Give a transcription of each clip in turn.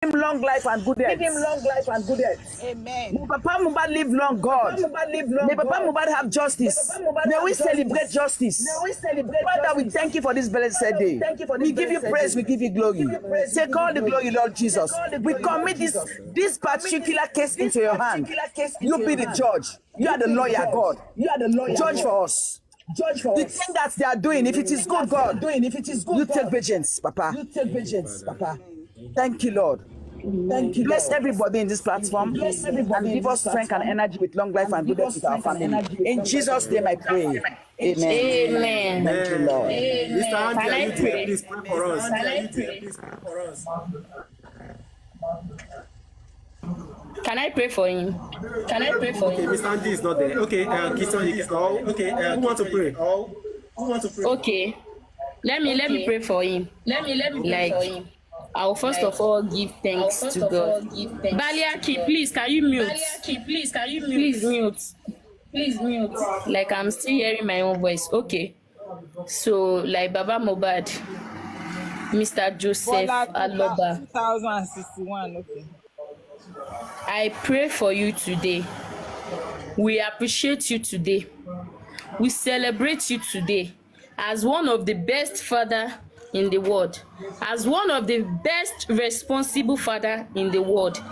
him long life and good health. Give him long life and good health. Amen. May Papa Mohbad live long, God. May Papa Mohbad have justice. May we celebrate justice. Father, we thank you for this blessed day. We give you praise, we give you glory. Take all the glory, Lord Jesus. We commit this particular case into your hand. You be the judge. You are the lawyer, God. Judge for us. The thing that they are doing, if it is good, God, you take vengeance, Papa. Thank you, Lord. Bless everybody in this platform and give us strength and energy with long life and good health with our family. In Jesus' name I pray. Amen. Amen. Thank you, Lord. Mr. Andy, Can I you pray? please pray for us. Can I pray for him? Okay, Mr. Andy is not there. Okay, Kiston, you can. Okay, who want to pray? Okay. Let me pray for him. I'll first of all give thanks to God. Baliaki, please, can you mute? Please mute. Like I'm still hearing my own voice. Okay. So, like Baba Mohbad, Mr. Joseph Aloba, 2061. Okay. I pray for you today. We appreciate you today. We celebrate you today as one of the best father in the world, as one of the best responsible father in the world,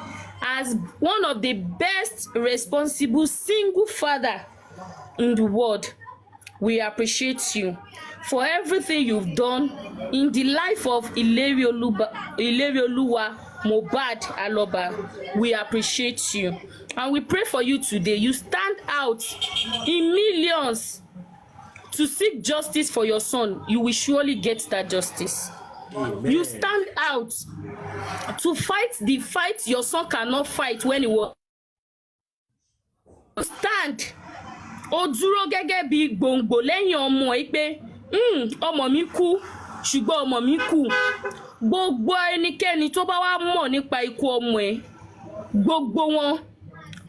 as one of the best responsible single father in the world. We appreciate you for everything you've done in the life of Ilerioluwa Mohbad Aloba. We appreciate you and we pray for you today. You stand out in millions to seek justice for your son. You will surely get that justice. Amen. You stand out to fight the fight your son cannot fight when he was. Stand. Ó dúró gẹ́gẹ́ bí gbòǹgbò lẹ́yìn ọmọ ẹ̀ pé ọmọ mi kú ṣùgbọ́n ọmọ mi kú. Gbogbo ẹnikẹ́ni tó bá wá mọ̀ nípa ikú ọmọ ẹ̀, gbogbo wọn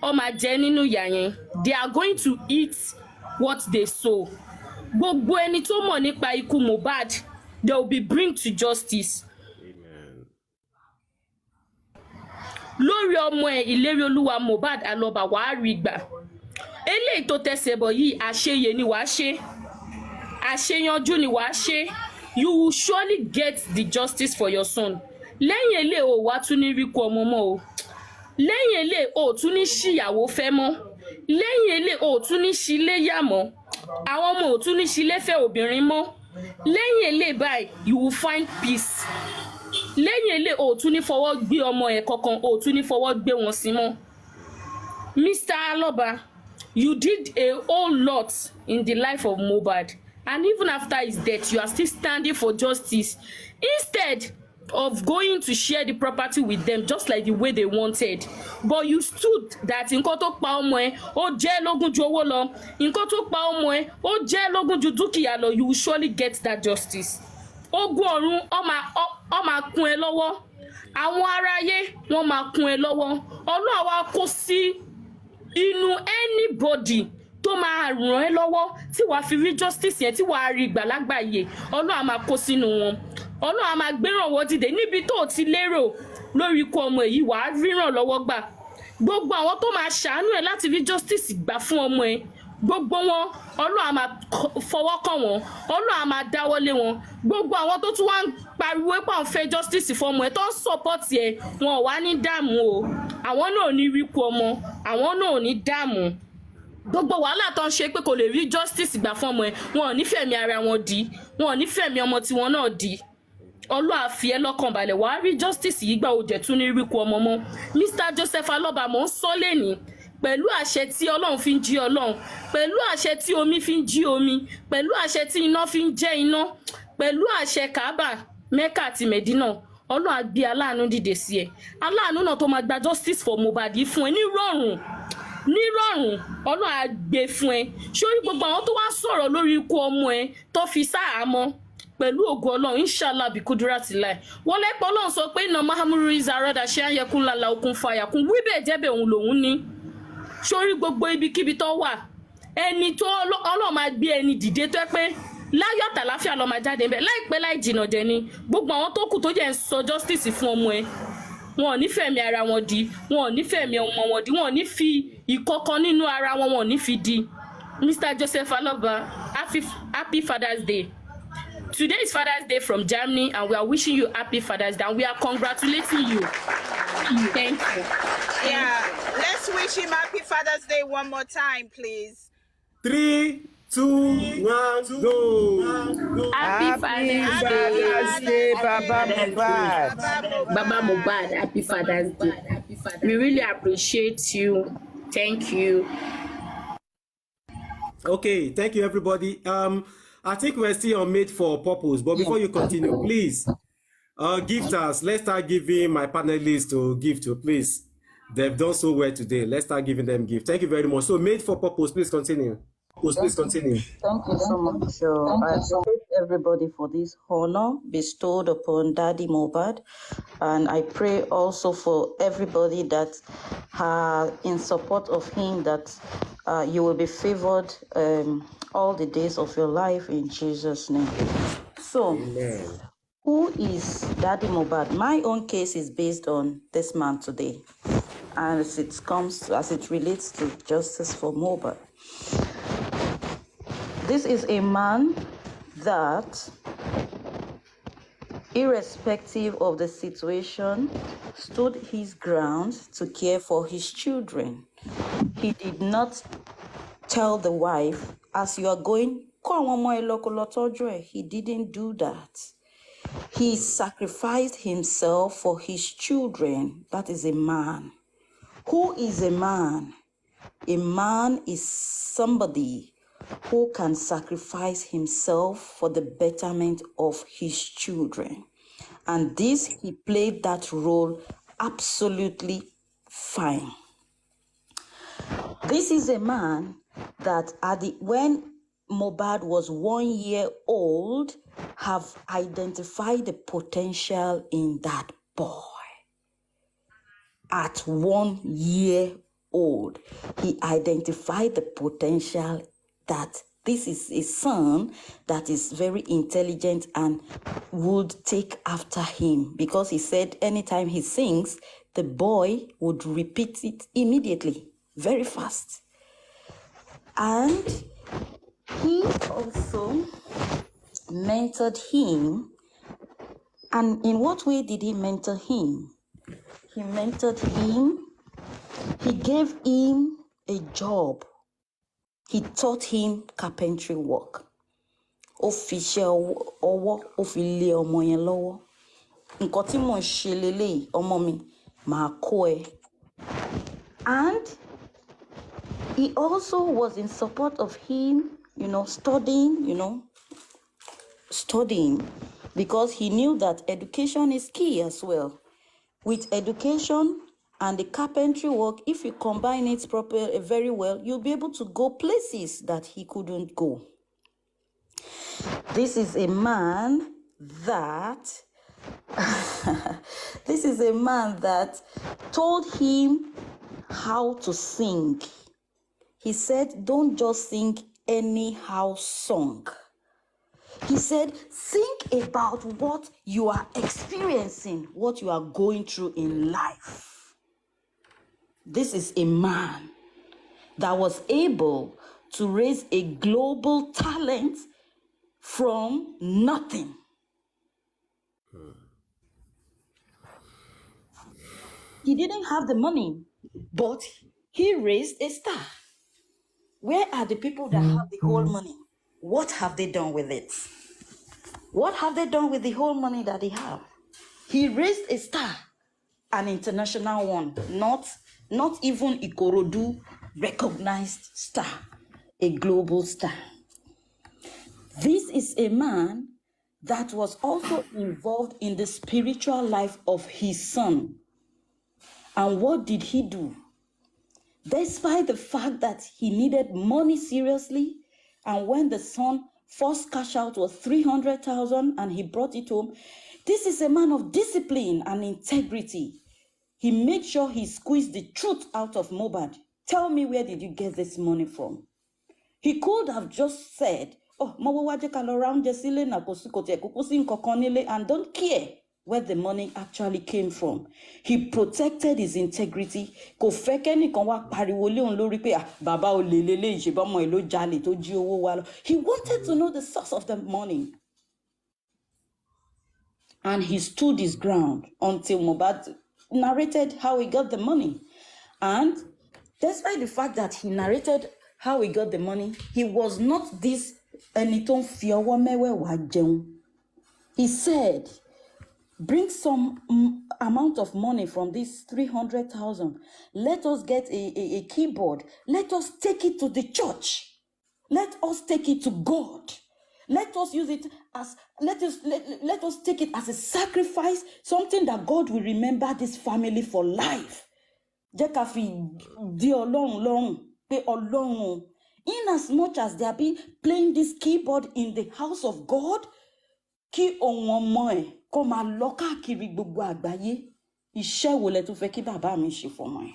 ó máa jẹ nínú ìyà yẹn. They are going to eat what they sow. Gbogbo ẹni tó mọ̀ nípa ikú Mohbad, they will be bring to justice. Amen. Lórí ọmọ ẹ̀ Ilerioluwa Mohbad Aloba wàá rí gbà. Eléyìí tó tẹsẹ̀ bọ̀ yìí àṣeyẹ ni wàá ṣe. Àṣeyanjú ni wàá ṣe. You will surely get the justice for your son. Lẹ́yìn eléyìí o wá tún ní rí kú ọmọ mọ́ o. Lẹ́yìn eléyìí o tún ní ṣìyàwó fẹ́ mọ́. Lẹ́yìn eléyìí o tún ní ṣiléyà mọ́. Àwọn ọmọ ò tún ní ṣiléfẹ́ obìnrin mọ́. Lẹ́yìn eléyìí báyìí you will find peace. Lẹ́yìn eléyìí o tún ní fọwọ́ gbé ọmọ ẹ̀ kankan, o tún ní fọwọ́ gbé wọn sí mọ́. Mr. Aloba, you did a whole lot in the life of Mohbad, and even after his death, you are still standing for justice. Instead of going to share the property with them just like the way they wanted, but you stood that nǹkan tó pa ọmọ ẹ̀ ó jẹ́ lógún ju owó lọ, nǹkan tó pa ọmọ ẹ̀ ó jẹ́ lógún ju dúkìá lọ. You will surely get that justice. Ogun ọ̀run ó máa kún ẹ lọ́wọ́, àwọn aráyé wọ́n máa kún ẹ lọ́wọ́. Ọlọ́run wa kó sí inú anybody tó máa ràn ẹ́ lọ́wọ́ tí wàá fi rí justice yẹn tí wàá rí gbà lágbàáyé. Ọlọ́run á máa kó sínú wọn. Ọlọ́run á máa gbérànwọ́ dìde níbi tó ti lérò lórí ikú ọmọ yìí. Wàá ríran lọ́wọ́ gbà. Gbogbo àwọn tó máa ṣàánú ẹ láti rí justice gbà fún ọmọ ẹ, gbogbo wọn Ọlọ́run á máa fọwọ́ kàn wọ́n. Ọlọ́run á máa dáwọ́lé wọn. Gbogbo àwọn tó tún wá ń pariwo pé àwọn fẹ́ justice fún ọmọ ẹ tó ń support ẹ, wọn ò wá ní dààmú o. Àwọn náà ò ní rí ikú ọmọ, àwọn náà ò ní dààmú. Gbogbo wàhálà tó ń ṣe pé kò lè rí justice gbà fún ọmọ ẹ, wọn ò ní fẹ̀mí ara wọn dí, wọn ò ní fẹ̀mí ọmọ tiwọn náà dí. Ọlọ́run á fi ẹ́ lọ́kàn balẹ̀, wàá rí justice yìí gbà, ó jẹ́ tún ní rí ikú ọmọ mọ́. Mr. Joseph Aloba, mò ń sọ lẹ́ni pẹ̀lú àṣẹ tí Ọlọ́run fi ń jí Ọlọ́run, pẹ̀lú àṣẹ tí omi fi ń jí omi, pẹ̀lú àṣẹ tí iná fi ń jẹ́ iná, pẹ̀lú àṣẹ Kaaba, Mecca àti Medina. Ọlọ́run á gbé aláàánú dìde sí ẹ. Aláàánú náà tó máa gba justice for Mohbad yìí fún ẹ nírọ̀rùn. Ọlọ́run á gbé fún ẹ. Sórí gbogbo àwọn tó wá sọ̀rọ̀ lórí ikú ọmọ ẹ tó fi sáàámọ́, pẹ̀lú ògo Ọlọ́run inshallah bí kúdúrátì láì. Wọ́n lẹ́pọ̀ Ọlọ́run sọ pé iná mahamuru izarada ṣe àyẹ̀kún lala okun fàyàkún wíbẹ̀ jẹ́bẹ̀ òun lòun ní. Sórí gbogbo ibikíbi tó wà, ẹni tó Ọlọ́run máa gbé ẹni dìde tó pé láyọ̀ àtàláfíà ló máa jáde ńbẹ̀ láìpẹ́ láì jìnnà jẹ ni. Gbogbo àwọn tó kù tó jẹ́ ń sọ justice fún ọmọ ẹ, wọn ò ní fẹ̀mí ara wọn di, wọn ò ní fẹ̀mí ọmọ wọn di, wọn ò ní fi ìkọ̀kan nínú ara wọn, wọn ò ní fi di. Mr. Joseph Aloba, happy Father's Day. Today is Father's Day from Germany, and we are wishing you happy Father's Day, and we are congratulating you. Thank you. Yeah, let's wish him happy Father's Day one more time, please. 3, 2, 1, go. Happy Father's Day, Baba Mohbad. Baba Mohbad, happy Father's Day. We really appreciate you. Thank you. Okay, thank you, everybody. I think we're still on Made for Purpose, but before you continue, please, gifters, let's start giving my panelists to give to, please. They've done so well today. Let's start giving them gifts. Thank you very much. So, Made for Purpose, please continue. Please continue. Thank you so much. So I appreciate everybody for this honor bestowed upon Daddy Mohbad, and I pray also for everybody that in support of him, that you will be favored all the days of your life in Jesus' name. So, Amen. Who is Daddy Mohbad? My own case is based on this man today, and as it relates to justice for Mohbad. This is a man that, irrespective of the situation, stood his ground to care for his children. He did not tell the wife, as you are going, he didn't do that. He sacrificed himself for his children. That is a man. Who is a man? A man is somebody who can sacrifice himself for the betterment of his children. And he played that role absolutely fine. This is a man that when Mohbad was 1 year old, have identified the potential in that boy. At 1 year old, he identified the potential that this is a son that is very intelligent and would take after him, because he said anytime he sings, the boy would repeat it immediately, very fast. And he also mentored him. And in what way did he mentor him? He mentored him. He gave him a job. He taught him carpentry work. Official ọwọ́, ó fi lé ọmọ yẹn lọ́wọ́. Nǹkan tí mò ń ṣe leléyìí, ọmọ mi, màá kọ́ ẹ. And he also was in support of him, studying, because he knew that education is key as well. With education and the carpentry work, if you combine it very well, you'll be able to go places that he couldn't go. This is a man that told him how to sing. He said, don't just sing anyhow song. He said, think about what you are experiencing, what you are going through in life. This is a man that was able to raise a global talent from nothing. He didn't have the money, but he raised a star. Where are the people that have the whole money? What have they done with it? What have they done with the whole money that they have? He raised a star, an international one, not even Ikorodu recognized star, a global star. This is a man that was also involved in the spiritual life of his son. And what did he do? Despite the fact that he needed money seriously, and when the son first cash out was 300,000 and he brought it home, this is a man of discipline and integrity. He made sure he squeezed the truth out of Mohbad. Tell me, where did you get this money from? He could have just said, oh, and don't care. where the money actually came from. He protected his integrity. Kò fẹ́ kẹ́nìkan wá pariwo lé òun lórí pé bàbá olè lélẹ́yìí ṣe bọ́mọ ẹ̀ ló jalè tó jí owó wa lọ. He wanted to know the source of the money. And he stood his ground until Mohbad narrated how he got the money. And despite the fact that he narrated how he got the money, he was not this ẹni tó ń fi ọwọ́ mẹ́wẹ̀ẹ̀wá jẹun. He said, bring some amount of money from this 300,000. Let us get a keyboard. Let us take it to the church. Let us take it to God. Let us use it as, let us take it as a sacrifice, something that God will remember this family for life. Jẹ́ ká fi di Ọlọ́run lọ́rùn pé Ọlọ́run, in as much as they are being playing this keyboard in the house of God, kí ohun ọmọ ẹ̀ kó máa lọ káàkiri gbogbo àgbáyé. Iṣẹ́ wo lẹ tún fẹ́ kí bàbá mi ṣe fọmọ ẹ̀?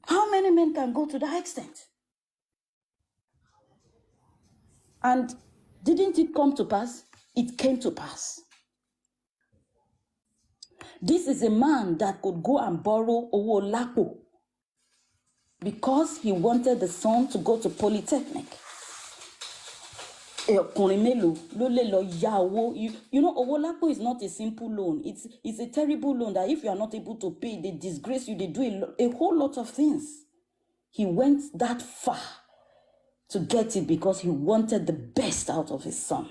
How many men can go to that extent? And didn't it come to pass? It came to pass. This is a man that could go and borrow owó lápò because he wanted the son to go to polytechnic. Ọkùnrin mélòó ló lè lọ yá owó? You know, owó lápò is not a simple loan. It's a terrible loan that if you are not able to pay, they disgrace you, they do a whole lot of things. He went that far to get it because he wanted the best out of his son.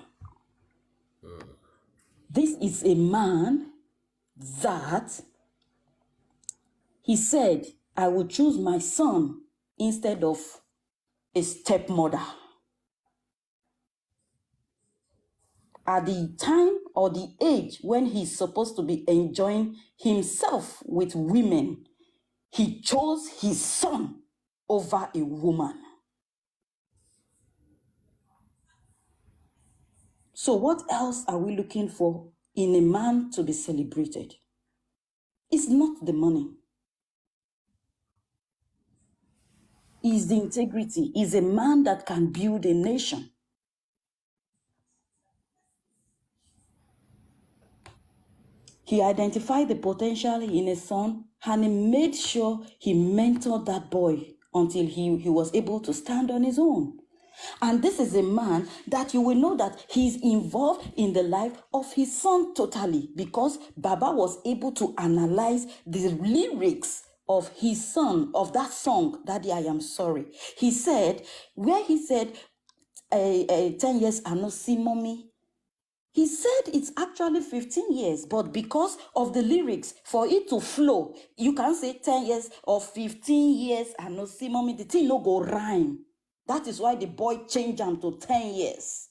This is a man that he said, I will choose my son instead of a stepmother. At the time or the age when he's supposed to be enjoying himself with women, he chose his son over a woman. So what else are we looking for in a man to be celebrated? It's not the money. It's the integrity. It's a man that can build a nation. He identified the potential in a son and he made sure he mentored that boy until he was able to stand on his own. And this is a man that you will know that he's involved in the life of his son totally, because Baba was able to analyze the lyrics of his son, of that song, Daddy, I Am Sorry. He said, where he said, 10 years I no see mommy. He said it's actually 15 years, but because of the lyrics, for it to flow, you can say 10 years or 15 years I no see mommy, the thing no go rhyme. That is why the boy changed him to 10 years.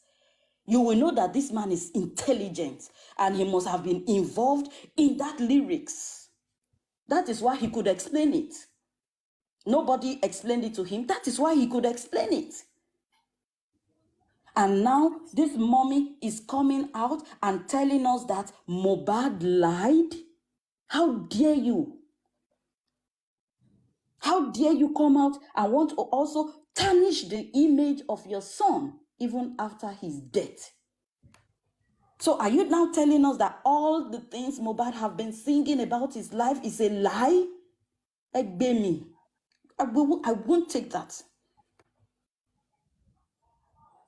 You will know that this man is intelligent and he must have been involved in that lyrics. That is why he could explain it. Nobody explained it to him. That is why he could explain it. And now this mommy is coming out and telling us that Mohbad lied. How dare you? How dare you come out and want to also tarnish the image of your son even after his death? So are you now telling us that all the things Mohbad have been singing about his life is a lie? Egbemi, I won't take that.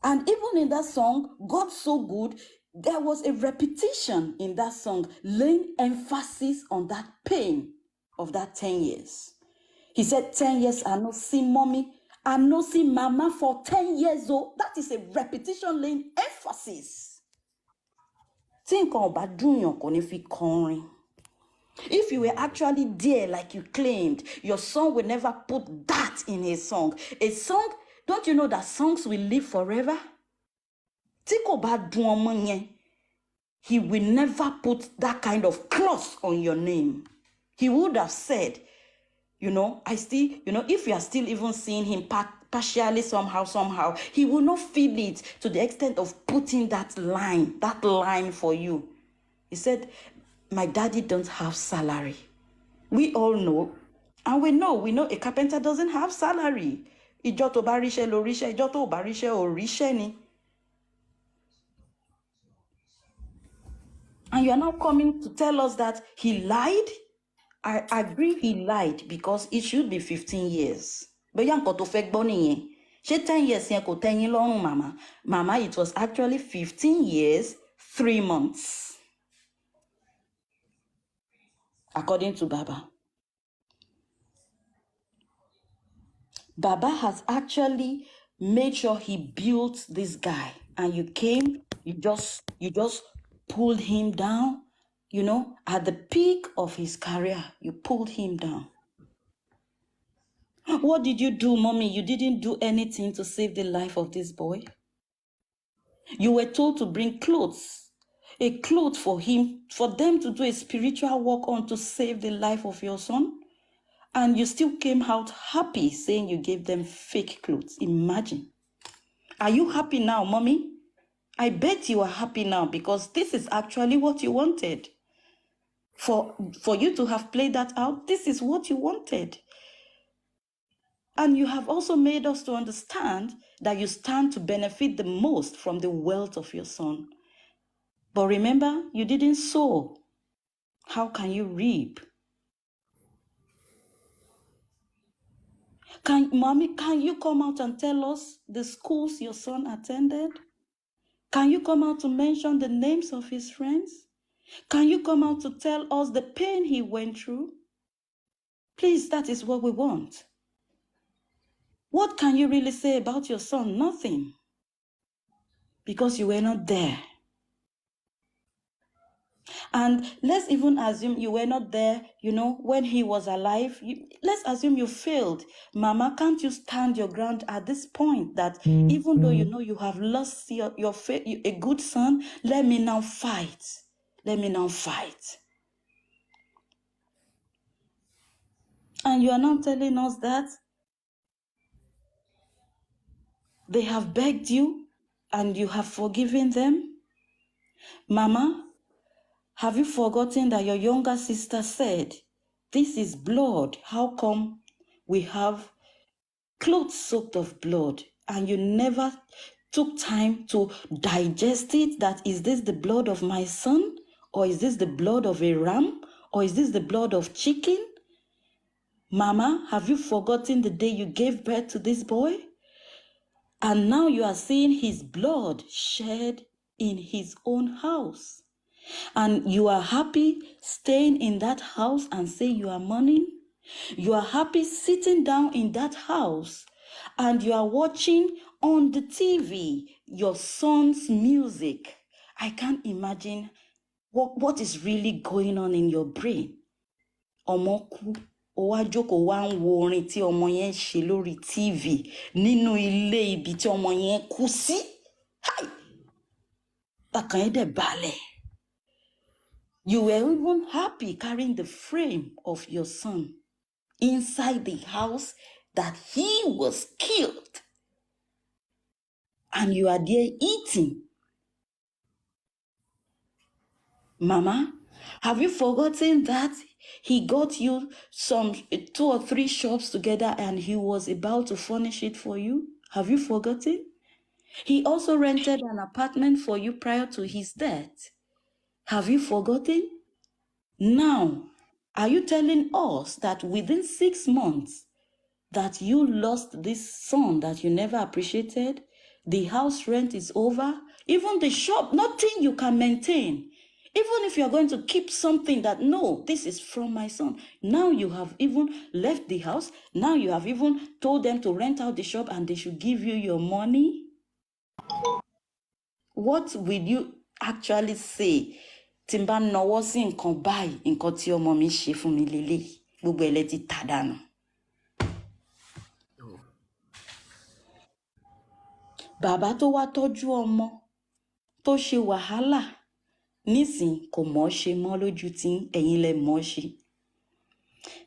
And even in that song, God So Good, there was a repetition in that song, laying emphasis on that pain of that 10 years. He said, 10 years, I no see mommy, I no see mama for 10 years old. That is a repetition laying emphasis. Think about if you were actually there like you claimed, your son will never put that in his song. A song, don't you know that songs will live forever? Think about he will never put that kind of clause on your name. He would have said, you know, if you are still even seeing him partially somehow, he will not feel it to the extent of putting that line for you. He said, my daddy don't have salary. We all know, and we know a carpenter doesn't have salary. Ìjọ tó bá ríṣẹ́ ló ríṣẹ́, ìjọ tó bá ríṣẹ́ ò ríṣẹ́ ni. And you are now coming to tell us that he lied? I agree he lied because it should be 15 years. But young to fake bonnie. She 10 years yẹn kò tẹ́yìn lọ́rùn, mama. Mama, it was actually 15 years, 3 months. According to Baba. Baba has actually made sure he built this guy, and you came, you just pulled him down, you know, at the peak of his career, you pulled him down. What did you do, mommy? You didn't do anything to save the life of this boy. You were told to bring clothes, a cloth for him, for them to do a spiritual work on to save the life of your son. And you still came out happy saying you gave them fake clothes. Imagine. Are you happy now, mommy? I bet you are happy now because this is actually what you wanted. For you to have played that out, this is what you wanted. And you have also made us to understand that you stand to benefit the most from the wealth of your son. But remember, you didn't sow. How can you reap? Mommy, can you come out and tell us the schools your son attended? Can you come out to mention the names of his friends? Can you come out to tell us the pain he went through? Please, that is what we want. What can you really say about your son? Nothing. Because you were not there. And let's even assume you were not there, you know, when he was alive. Let's assume you failed. Mama, can't you stand your ground at this point that even though you know you have lost a good son, let me now fight. Let me now fight. And you are not telling us that they have begged you and you have forgiven them? Mama, have you forgotten that your younger sister said, this is blood? How come we have clothes soaked of blood? And you never took time to digest it, that is this the blood of my son? Or is this the blood of a ram? Or is this the blood of chicken? Mama, have you forgotten the day you gave birth to this boy? And now you are seeing his blood shed in his own house. And you are happy staying in that house and say you are mourning? You are happy sitting down in that house and you are watching on the TV your son's music. I can't imagine what is really going on in your brain. Omoku, owajoko wa nwo orin tí ọmọ yẹn ṣe lórí TV nínú ilé ibi tí ọmọ yẹn kú sí. Hi! Ọkàn yẹn dẹ̀ balẹ̀. You were even happy carrying the frame of your son inside the house that he was killed. And you are there eating. Mama, have you forgotten that he got you some 2 or 3 shops together and he was about to furnish it for you? Have you forgotten? He also rented an apartment for you prior to his death. Have you forgotten? Now, are you telling us that within 6 months that you lost this son that you never appreciated? The house rent is over. Even the shop, nothing you can maintain. Even if you're going to keep something that, no, this is from my son. Now you have even left the house. Now you have even told them to rent out the shop and they should give you your money. What will you actually say? Timba nawọ́ sí nǹkan báyìí, nǹkan tí ọmọ mi ṣe fún mi lélẹ̀, gbogbo ẹ̀ lẹ ti tà dànù. Bàbá tó wá tọ́jú ọmọ, tó ṣe wàhálà, nísìn kò mọ̀ ṣe mọ́ lójú tí ẹ̀yin lẹ mọ̀ ṣe.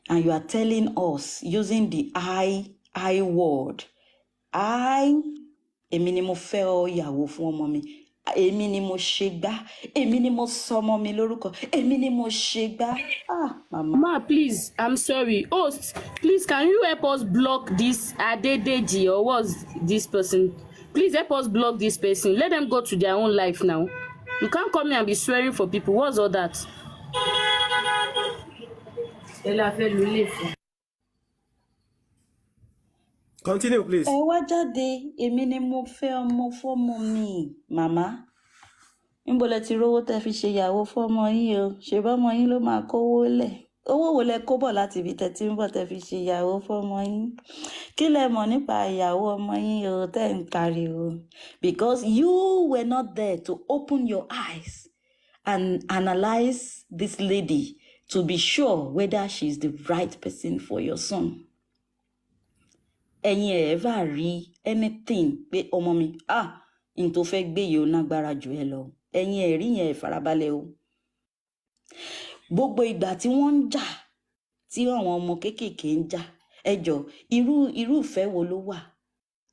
And you are telling us, using the I word, èmi ni mo fẹ́ ọ ìyàwó fún ọmọ mi. Èmi ni mo ṣe gbá, èmi ni mo sọmọ mi lórúkọ, èmi ni mo ṣe gbá. Mama. Ma, please, I'm sorry. Host, please, can you help us block this Adedeji or what's this person? Please help us block this person. Let them go to their own life now. You can't come here and be swearing for people. What's all that? Continue, please. ẹ wá jáde èmi ni mo fẹ́ ọmọ fọ́mọ mi màmá níbo lẹ ti rówó tẹ́ fi ṣe ìyàwó fọ́mọ yín o ṣe bọ́mọ yín ló máa kówó lẹ̀ owó wo lẹ kó bọ̀ láti ibi tẹ́ ti ń bọ̀ tẹ́ fi ṣe ìyàwó fọ́mọ yín kí lẹ mọ̀ nípa ìyàwó ọmọ yín o tẹ́ ń pariwo because you were not there to open your eyes and analyze this lady to be sure whether she is the right person for your son. Ẹ̀yin ẹ̀ ever rí anything pé ọmọ mi n tó fẹ́ gbé yìí ó lágbára jù ẹ lọ ẹ̀yin ẹ̀ rí yẹn farabalẹ̀ o gbogbo ìgbà tí wọ́n ń jà tí àwọn ọmọ kéékèèké ń jà ẹjọ́ irú ìfẹ́ wo ló wà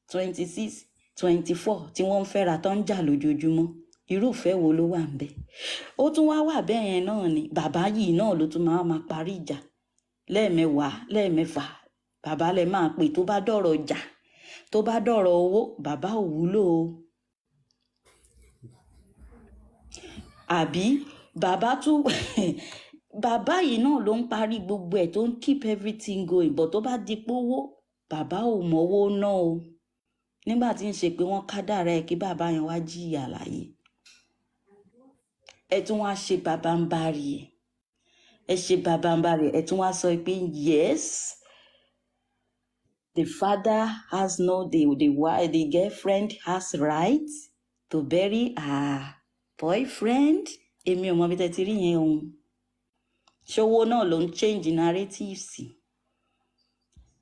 26 24 tí wọ́n ń fẹ́ra tó ń jà lójoojúmọ́ irú ìfẹ́ wo ló wà ń bẹ ó tún wá bẹ́ẹ̀ yẹn náà ni bàbá yìí náà ló tún máa parí ìjà lẹ́ẹ̀mẹwàá lẹ́ẹ̀mẹfà bàbá lẹ máa pè tó bá dọ̀rọ̀ jà tó bá dọ̀rọ̀ owó bàbá ò wúlò o àbí bàbá tún bàbá yìí náà ló ń parí gbogbo ẹ̀ tó ń keep everything going but tó bá di pówó bàbá ò mọwó ná o nígbà tí ń ṣe pé wọ́n kádàrá ẹ̀ kí bàbá yẹn wá jìyà láyé ẹ tún wá ṣe bàbáǹbarì ẹ ṣe bàbáǹbarì ẹ tún wá sọ pé yes. The father has the girlfriend has right to bury her boyfriend. Èmi ò mọ bí tẹ́ ti rí yẹn òun. Ṣòwò náà ló ń change narratives.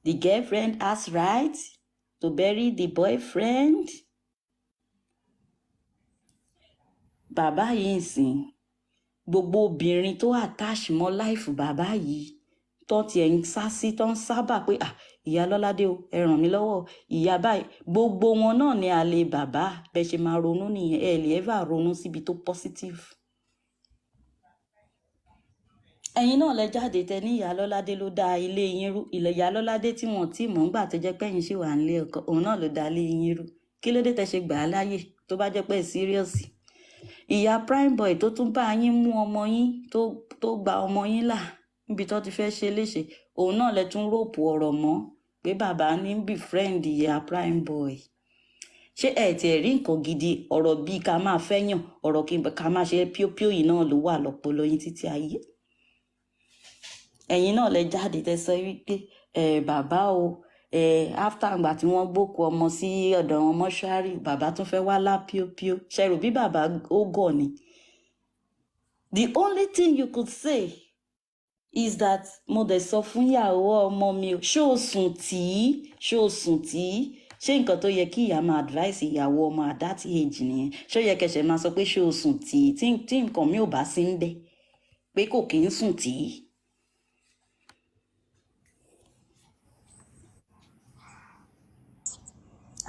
The girlfriend has right to bury the boyfriend. Bàbá yìí ń sìn. Gbogbo obìnrin tó attach mọ́ life bàbá yìí tó tiẹ̀ ń sá sí tó ń sábà pé ìyá Lọ́ládé o ẹ ràn mí lọ́wọ́ ìyá báyìí gbogbo wọn náà ní àlè bàbá bẹ́ẹ̀ ṣe máa ronú nìyẹn ẹ lè ever ronú síbi tó positive. ẹ̀yin náà lẹ jáde tẹ ní ìyá Lọ́ládé ló dá ilé yín rú ilẹ̀ ìyá Lọ́ládé tí wọ́n tí mọ̀ ń gbà tó jẹ́ pé ẹ̀yin ṣì wà nílé ọkọ òun náà ló dá ilé yín rú kí ló dé tẹ ṣe gbà á láyè tó bá jẹ́ pé serious. ìyá Primeboy tó tún bá yín mú ọmọ yín tó gba ọmọ yín là níbi tó ti fẹ́ ṣe léṣe òun náà lẹ tún ròpò ọ̀rọ̀ mọ́ pé bàbá ní befriend ìyá Primeboy ṣé ẹ tiẹ̀ rí nǹkan gidi ọ̀rọ̀ bíi ká máa fẹ́yàn ọ̀rọ̀ ká máa ṣe píópíó yìí náà ló wà lọ́pọlọ yín títí ayé ẹ̀yin náà lẹ jáde tẹ sọ wípé bàbá o after àgbà tí wọ́n gbókù ọmọ sí ọ̀dọ̀ wọn mọ́ṣúárì bàbá tún fẹ́ wá lá píópíó ṣẹrù bí bàbá ó gọ̀ ni the only thing you could say is that mo dẹ̀ sọ fún ìyàwó ọmọ mi ṣé o sùn tí ṣé nǹkan tó yẹ kí ìyá máa advice ìyàwó ọmọ at that age nìyẹn ṣé ó yẹ kẹsẹ̀ máa sọ pé ṣé o sùn tí nǹkan mi ò bá sí ń bẹ̀ pé kò kí ń sùn tí.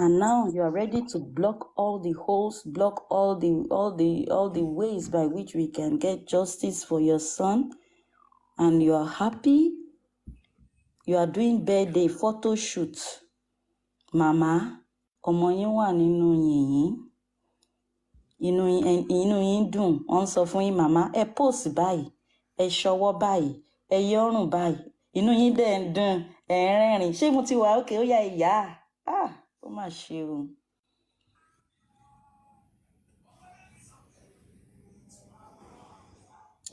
And now you are ready to block all the holes, block all the ways by which we can get justice for your son. And you are happy. You are doing birthday photo shoot. Mama, ọmọ yín wà nínú yìnyín. Inú yín dùn. Wọ́n sọ fún yín màmá, ẹ post báyìí, ẹ ṣọwọ́ báyìí, ẹ yọrùn báyìí. Inú yín dẹ̀ ń dùn, ẹ ń rẹ́rìn. Ṣé mo ti wà ókè ó yá ìyá? Ó mà ṣe o.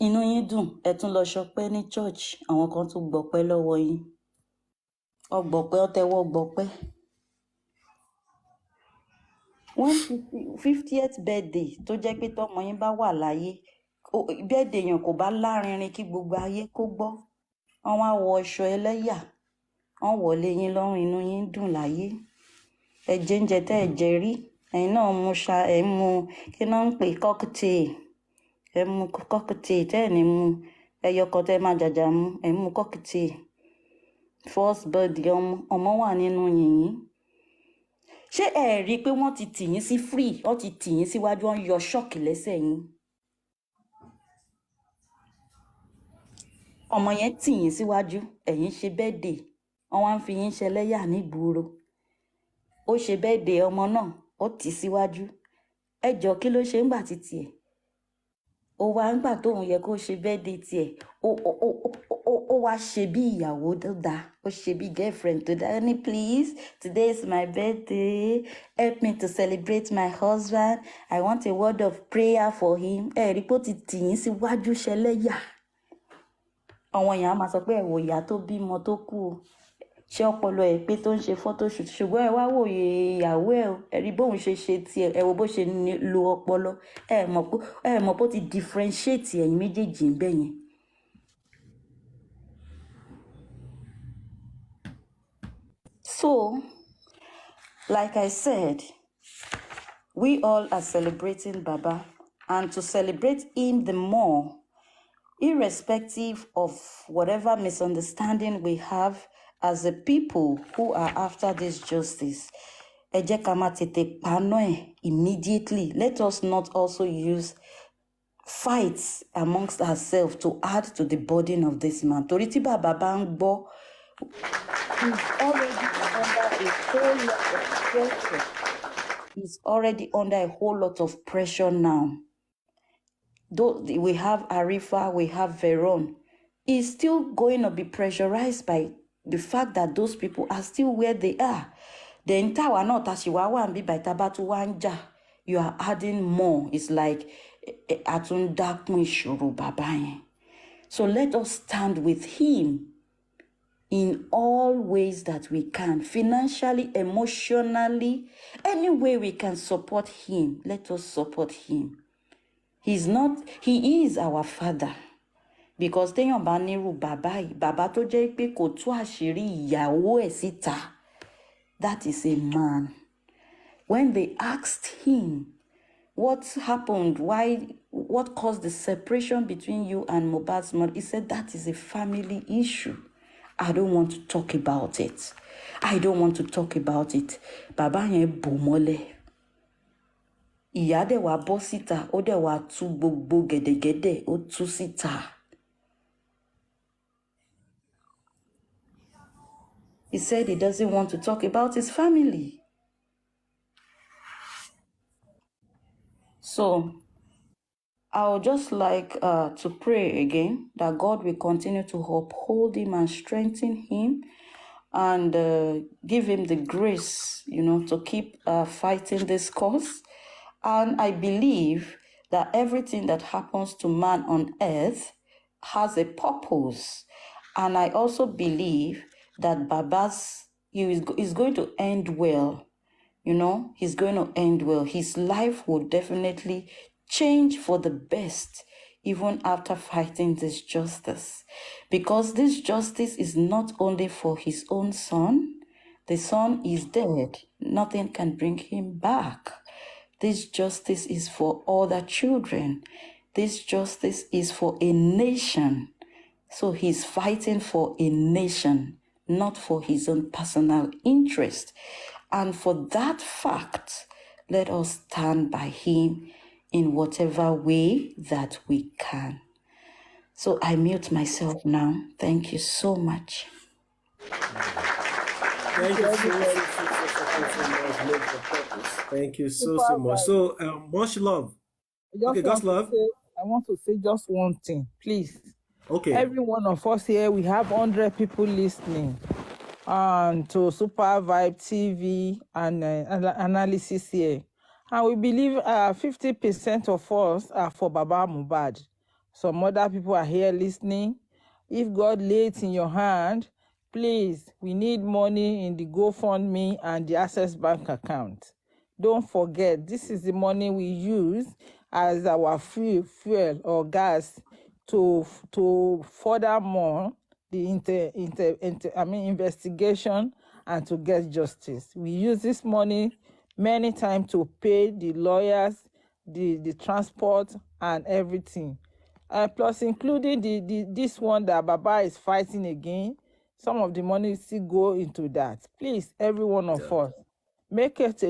Inú yín dùn ẹ tún lọ ṣọpẹ́ ní church àwọn kan tún gbọpẹ́ lọ́wọ́ yín ọgbọpẹ́ ọtẹwọ gbọpẹ́ 50th birthday tó jẹ́ pé tọmọ yín bá wà láyé birthday yẹn kò bá lárinrin kí gbogbo ayé kó gbọ́ wọ́n wá wọ aṣọ ẹlẹ́yà wọ́n wọlé yín lọ́rùn inú yín dùn láyé ẹ jẹ oúnjẹ tẹ́ ẹ jẹ rí ẹ̀yin náà mu kí náà ń pè cocktail ẹ mu cocktail tẹ́ ẹ̀ ní mu ẹyọkọ tẹ́ máa jàjà mu ẹ mu cocktail first birthday ọmọ wà nínú yìnyín ṣé ẹ rí i pé wọ́n ti tì yín sí free wọ́n ti tì yín síwájú wọ́n yọ ṣọ́ọ̀kì lẹ́sẹ̀ yín ọmọ yẹn tì yín síwájú ẹ̀yin ṣe birthday wọ́n wá ń fi yín ṣẹlẹ́yà nígboro ó ṣe birthday ọmọ náà ó tì síwájú ẹ jọ kí ló ṣe ń gbà títì ẹ̀ ó wá ń gbà tóun yẹ kó ṣe birthday tiẹ̀ ó wá ṣe bí ìyàwó tó dáa ó ṣe bí girlfriend tó dáa ó ní please today is my birthday help me to celebrate my husband I want a word of prayer for him rí pé ó ti tì yín síwájú ṣẹlẹ́yà àwọn èèyàn á máa sọ pé ẹ wò ìyá tó bímọ tó kú o ṣé ọpọlọ ẹ pé tó ń ṣe photoshoot ṣùgbọ́n ẹ wá wòye ìyàwó ẹ o ẹ rí bóun ṣe tiẹ̀ ẹ wo bó ṣe lo ọpọlọ ẹ mọ̀ pé ó ti differentiate ẹ̀yin méjèèjì ń bẹ̀ yẹn. So, like I said, we all are celebrating Baba, and to celebrate him the more, irrespective of whatever misunderstanding we have as a people who are after this justice. Ẹ jẹ́ ká má tètè paná ẹ̀ immediately. Let us not also use fights amongst ourselves to add to the burden of this man. Torí tí bàbá bá ń gbọ́, he's already under a whole lot of pressure now. Though we have Arifa, we have Veron, he's still going to be pressurized by the fact that those people are still where they are. The entire not tashiwawa and be by tabatu wanja. You are adding more. It's like so let us stand with him in all ways that we can, financially, emotionally, any way we can support him. Let us support him. He is our father. Because téèyàn bá nírú bàbá yìí, bàbá tó jẹ́ pé kò tú àṣírí ìyàwó ẹ̀ síta, that is a man. When they asked him what happened, what caused the separation between you and Mohbad's mother, he said that is a family issue. I don't want to talk about it. Bàbá yẹn bò mọ́lẹ̀. Ìyá dẹ̀ wá bọ́ síta, ó dẹ̀ wá tú gbogbo gẹ̀dẹ̀gẹ̀dẹ̀, ó tú síta. He said he doesn't want to talk about his family. So, I would just like to pray again that God will continue to uphold him and strengthen him and give him the grace, to keep fighting this cause. And I believe that everything that happens to man on earth has a purpose. And I also believe that Baba's is going to end well. He's going to end well. His life will definitely change for the best, even after fighting this justice. Because this justice is not only for his own son. The son is dead. Nothing can bring him back. This justice is for other children. This justice is for a nation. So he's fighting for a nation, not for his own personal interest. And for that fact, let us stand by him in whatever way that we can. So I mute myself now. Thank you so much. Thank you so much. Thank you so much. So much love. Okay, God's love. I want to say just one thing, please. Okay. Every one of us here, we have 100 people listening to Super Vibe TV and analysis here. And we believe 50% of us are for Baba Mohbad. Some other people are here listening. If God lays in your hand, please, we need money in the GoFundMe and the Access Bank account. Don't forget, this is the money we use as our fuel or gas to furthermore the investigation and to get justice. We use this money many times to pay the lawyers, the transport and everything. Plus including this one that Baba is fighting again, some of the money still go into that. Please, every one of us, make it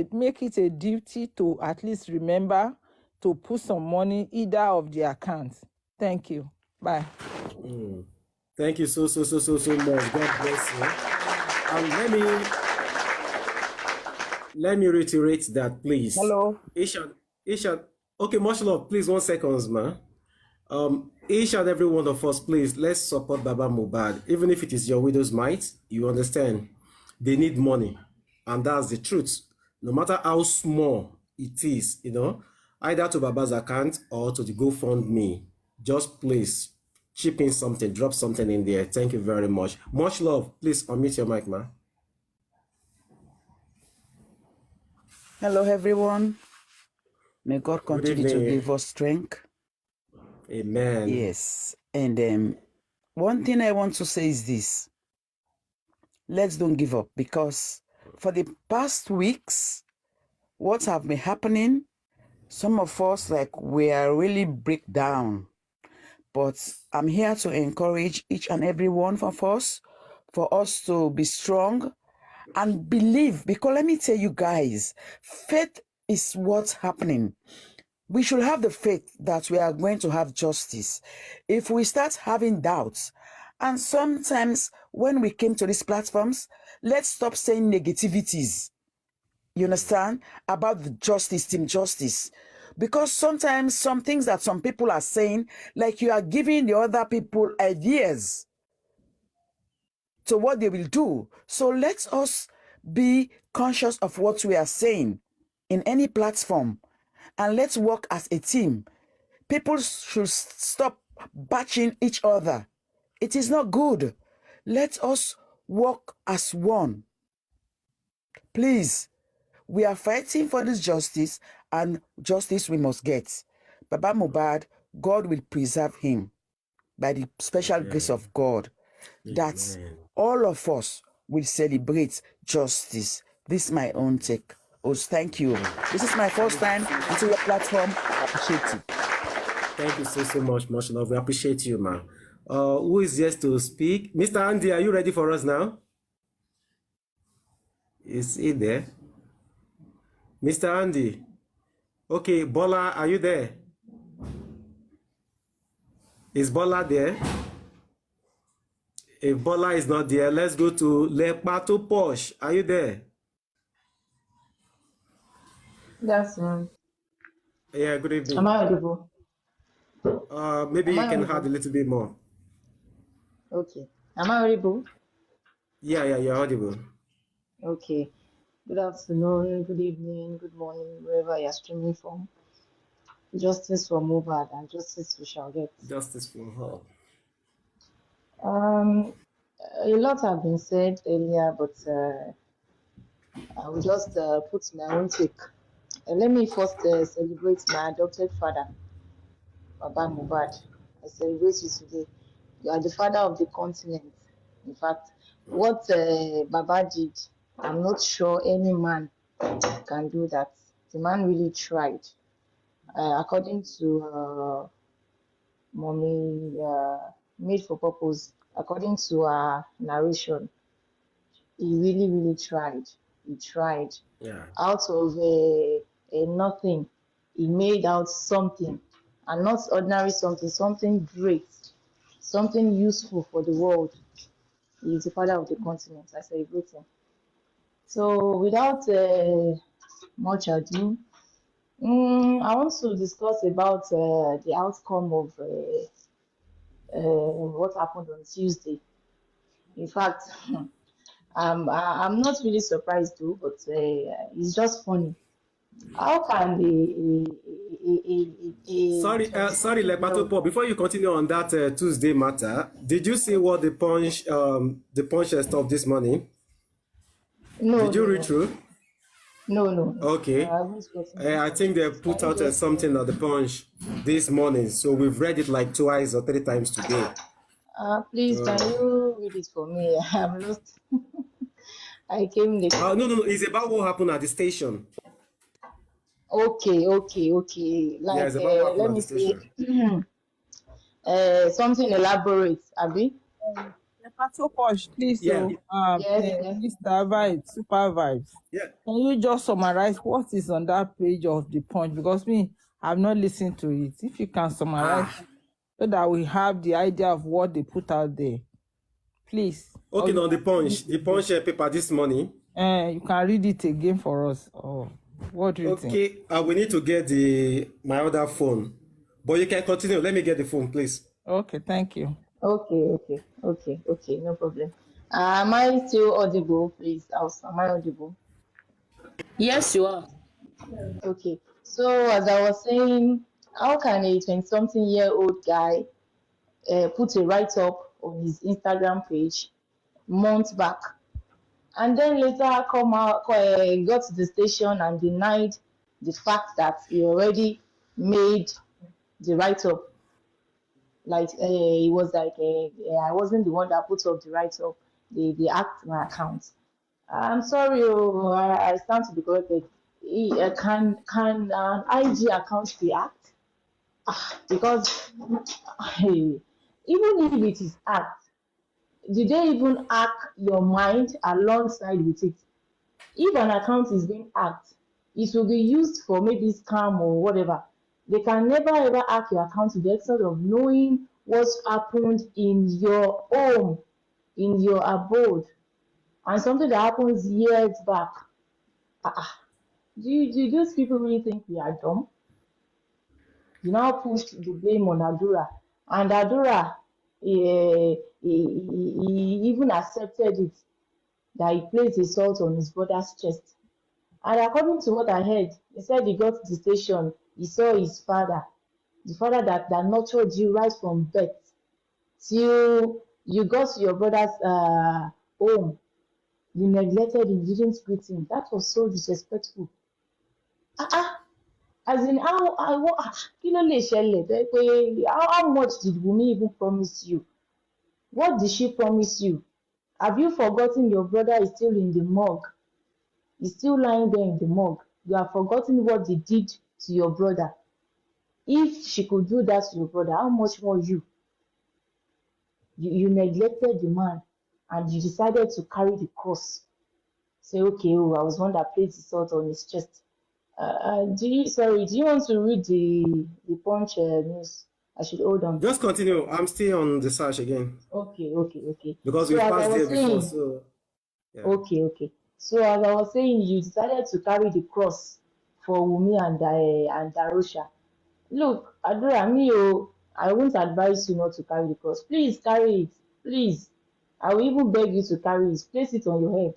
a duty to at least remember to put some money either of the accounts. Thank you. Bye. Thank you so much. God bless you. And let me reiterate that, please. Hello. Ishan. Okay, much love. Please, 1 second, man. Each and every one of us, please, let's support Baba Mohbad. Even if it is your widow's mite, you understand. They need money. And that's the truth. No matter how small it is, either to Baba's account or to the GoFundMe. Just please chip in something, drop something in there. Thank you very much. Much love. Please unmute your mic, ma. Hello, everyone. May God continue to give us strength. Amen. Yes. And one thing I want to say is this. Let's don't give up, because for the past weeks, what have been happening, some of us, we are really break down. But I'm here to encourage each and every one of us, for us to be strong and believe. Because let me tell you guys, faith is what's happening. We should have the faith that we are going to have justice. If we start having doubts, and sometimes when we came to these platforms, let's stop saying negativities, you understand, about the justice, team justice. Because sometimes some things that some people are saying, like you are giving the other people ideas to what they will do. So let us be conscious of what we are saying in any platform, and let's work as a team. People should stop bashing each other. It is not good. Let us work as one. Please, we are fighting for this justice, and justice we must get. Baba Mohbad, God will preserve him by the special grace of God, that all of us will celebrate justice. This is my own take. Thank you. This is my first time into your platform. I appreciate it. Thank you so much. Much love. We appreciate you, man. Who is yet to speak? Mr. Andy, are you ready for us now? Is he there? Mr. Andy. Okay, Bola, are you there? Is Bola there? If Bola is not there, let's go to Lepato Posh. Are you there? Yes, Yeah, good evening. am I audible? Maybe Am you I can audible? add a little bit more. Okay. Am I audible? Yeah, you're audible. Okay. Good afternoon, good evening, good morning, wherever you're streaming from. Justice for Mohbad and justice we shall get. Justice for her. A lot have been said earlier, but I will just put my own take. Let me first celebrate my adopted father, Baba Mohbad. I celebrate you today. You are the father of the continent. In fact, what Baba did, I'm not sure any man can do that. The man really tried. According to Mommy Made for Purpose, according to her narration, he really, really tried. He tried. Yeah. Out of a nothing, he made out something, and not ordinary something, something great, something useful for the world. He is the father of the continent. I celebrate him. So, without much ado, I want to discuss about the outcome of what happened on Tuesday. In fact, I'm not really surprised though, but it's just funny. How can Sorry, Lepato Paul. Before you continue on that Tuesday matter, did you see what the punch stuff this morning? No, Did you read through? no. Okay. I think they put out something on the punch this morning, so we've read it like twice or 3 times today. Please, can you read it for me? I'm lost. I came late. No. It's about what happened at the station. Okay. Like, Yeah, it's about what happened let at me the station. say something elaborate, Abby. Pato Posh, please, Yeah. Yes. Mr. Vibes, Super Vibes. Yeah. Can you just summarize what is on that page of the Punch? Because me, I've not listened to it. If you can summarize, so that we have the idea of what they put out there, please. Okay, now the punch paper this morning. You can read it again for us. Or what do you think? Okay, we need to get my other phone. But you can continue. Let me get the phone, please. Okay, thank you. Okay, no problem. Am I still audible, please? Am I audible? Yes, you are. Okay. So as I was saying, how can a 20-something-year-old guy put a write-up on his Instagram page months back, and then later come out, got to the station and denied the fact that he already made the write-up? Like he was like, I wasn't the one that put up the write-up. They hacked my account. I'm sorry, I stand to be corrected. Can an IG account be hacked? Because hey, even if it is hacked, did they even hack your mind alongside with it? If an account is being hacked, it will be used for maybe scam or whatever. They can never ever hack your account to the extent of knowing what's happened in your home, in your abode, and something that happens years back. Do those people really think we are dumb? You now pushed the blame on Adura, and Adura he even accepted it, that he placed the salt on his brother's chest. And according to what I heard, he said he got to the station, he saw his father, the father that nurtured you right from birth till you got to your brother's home. You neglected him, you didn't greet him. That was so disrespectful. As in, kí ló lè ṣẹlẹ̀ tó jẹ́ pé how much did Wunmi even promise you? What did she promise you? Have you forgotten your brother is still in the morgue? He's still lying there in the morgue. You have forgotten what they did to your brother. If she could do that to your brother, how much more you? You neglected the man and you decided to carry the cross. Say, okay, I was one that placed the salt on his chest. Do you want to read the Punch news? I should hold on. Just continue. I'm still on the search again. Okay. Because So we as I passed was there before, saying, so yeah. okay. So as I was saying, you decided to carry the cross for Wunmi and Darosha. Look, Adora, I won't advise you not to carry the cross. Please carry it. Please. I will even beg you to carry it. Place it on your head.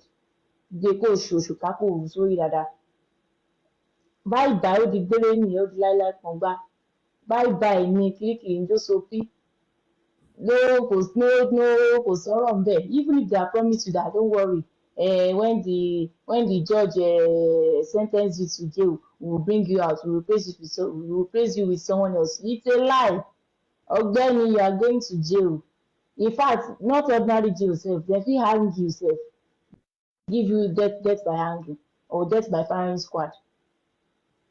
Deko Shoshukaku Usori Dada. Bye bye, the gbére ni ó di láíláí kan gbá. Bye bye ni Kirikiri ń jó sopí. No, kò sọ̀rọ̀ ń bẹ̀. Even if they are promised you that, don't worry. When the judge sentence you to jail, we will bring you out. We will replace you with someone else. It's a lie. Ọ̀gbẹ́ni, you are going to jail. In fact, not ordinary jail sef. Dem fit hang you sef. Give you death by hanging or death by firing squad.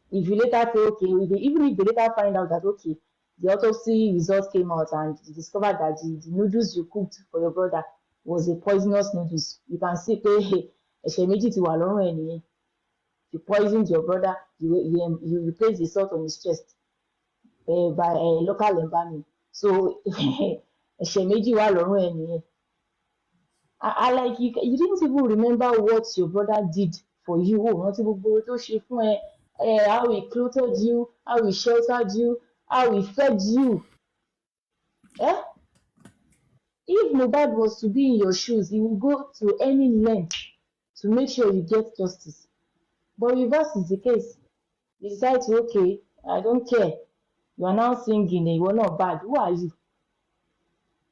If you later say, okay, even if they later find out that, okay, the autopsy results came out and you discovered that the noodles you cooked for your brother was a poisonous noodles, you can say, hey, ẹ̀ṣẹ̀ méjì ti wà lọ́rùn ẹ̀ nìyẹn. You poisoned your brother, you replaced the salt on his chest by a local embalming. So, ẹ̀ṣẹ̀ méjì wà lọ́rùn ẹ̀ nìyẹn. I like you didn't even remember what your brother did for you. Rántí gbogbo tó ṣe fún ẹ. How he clothed you, how he sheltered you, how he fed you. If Mohbad was to be in your shoes, he would go to any length to make sure you get justice. But reverse is the case. You decide to, okay, I don't care. You are now singing, you are not bad. Who are you?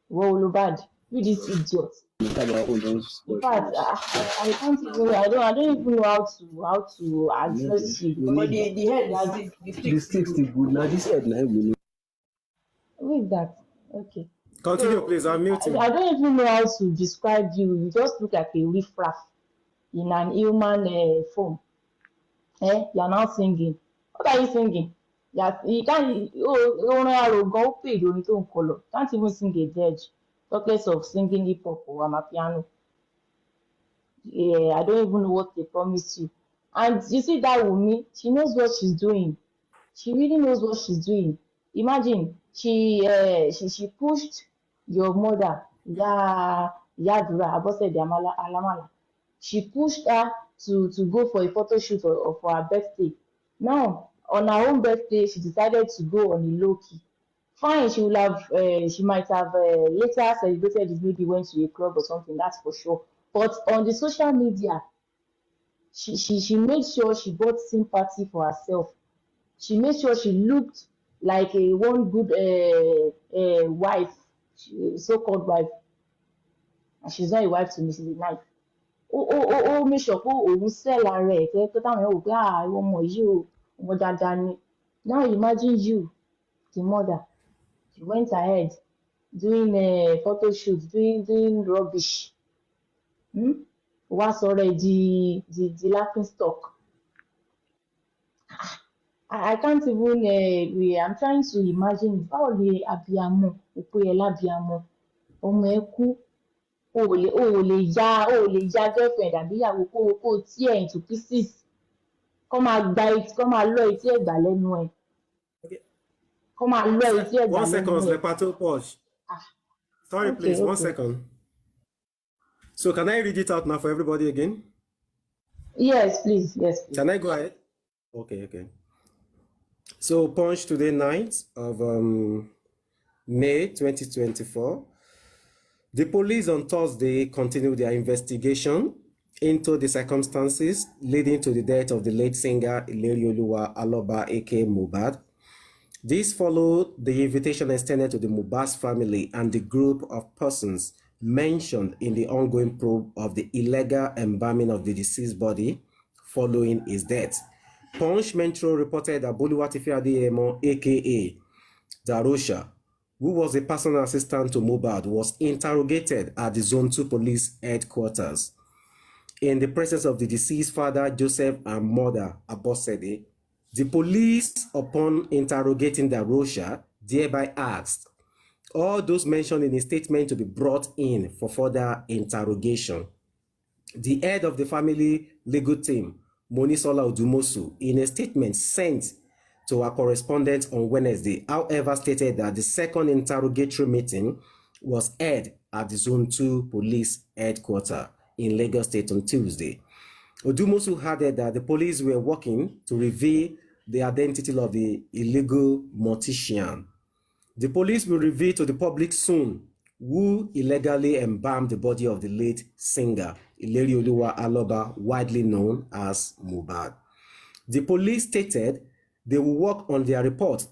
Whoa, bad. You this idiot. In fact, I can't even. I don't even know how to address you. But the head, the sticks the good. Now this head now we know. Who is that? Okay. Continue, please. I'm muting. I don't even know how to describe you. You just look like a riffraff in an human form. You are now singing. What are you singing? You can't. Can't even sing a dirge. Talk less of singing hip hop or amapiano. I don't even know what they promised you. And you see that Wunmi, she knows what she's doing. She really knows what she's doing. Imagine she pushed your mother, Yadura Abosede Alamala. She pushed her to go for a photo shoot for her birthday. Now, On her own birthday, she decided to go on a low key. Fine, she will have, she might have later celebrated it, maybe went to a club or something, that's for sure. But on the social media, she made sure she bought sympathy for herself. She made sure she looked like a one good wife, so-called wife. And she's not a wife to me, she's a wife. Ó make sure pé òun sell ara ẹ̀ tẹ́ pé táwọn èèyàn wò pé ìwọ ọmọ yìí o, ọmọ dáadáa ni. Now imagine you, the mother, you went ahead doing photo shoot, doing rubbish. Wá sọ̀rọ̀ ẹ̀ di laughing stock. I can't even, I'm trying to imagine báwo ni abiyamọ, òpó ẹ̀ lábiyamọ, ọmọ ẹ̀ kú, o ò lè ya girlfriend àbí ìyàwó kó tear into pieces, kó máa lọ etí ẹ̀gbà lẹ́nu ẹ̀, kó máa lọ etí ẹ̀gbà 1 second, lẹ́nu ẹ̀. Lepato, pause. Sorry, Okay, please, 1 okay. second. So can I read it out now for everybody again? Yes, please. Can I go ahead? Okay. So Punch today, 9th of May 2024. The police on Thursday continued their investigation into the circumstances leading to the death of the late singer Ilerioluwa Aloba aka Mohbad. This followed the invitation extended to the Mohbad's family and the group of persons mentioned in the ongoing probe of the illegal embalming of the deceased body following his death. Punch Metro reported that Boluwatife Adeyemo aka Darosha, who was a personal assistant to Mohbad, was interrogated at the Zone 2 Police Headquarters. In the presence of the deceased father, Joseph, and mother, Abosede, the police, upon interrogating Darosha, thereby asked all those mentioned in a statement to be brought in for further interrogation. The head of the family legal team, Monisola Odumosu, in a statement sent to our correspondent on Wednesday, however, stated that the second interrogatory meeting was held at the Zone 2 Police Headquarters in Lagos State on Tuesday. Odumosu added that the police were working to reveal the identity of the illegal mortician. The police will reveal to the public soon who illegally embalmed the body of the late singer, Ilerioluwa Aloba, widely known as Mohbad. The police stated they will work on their report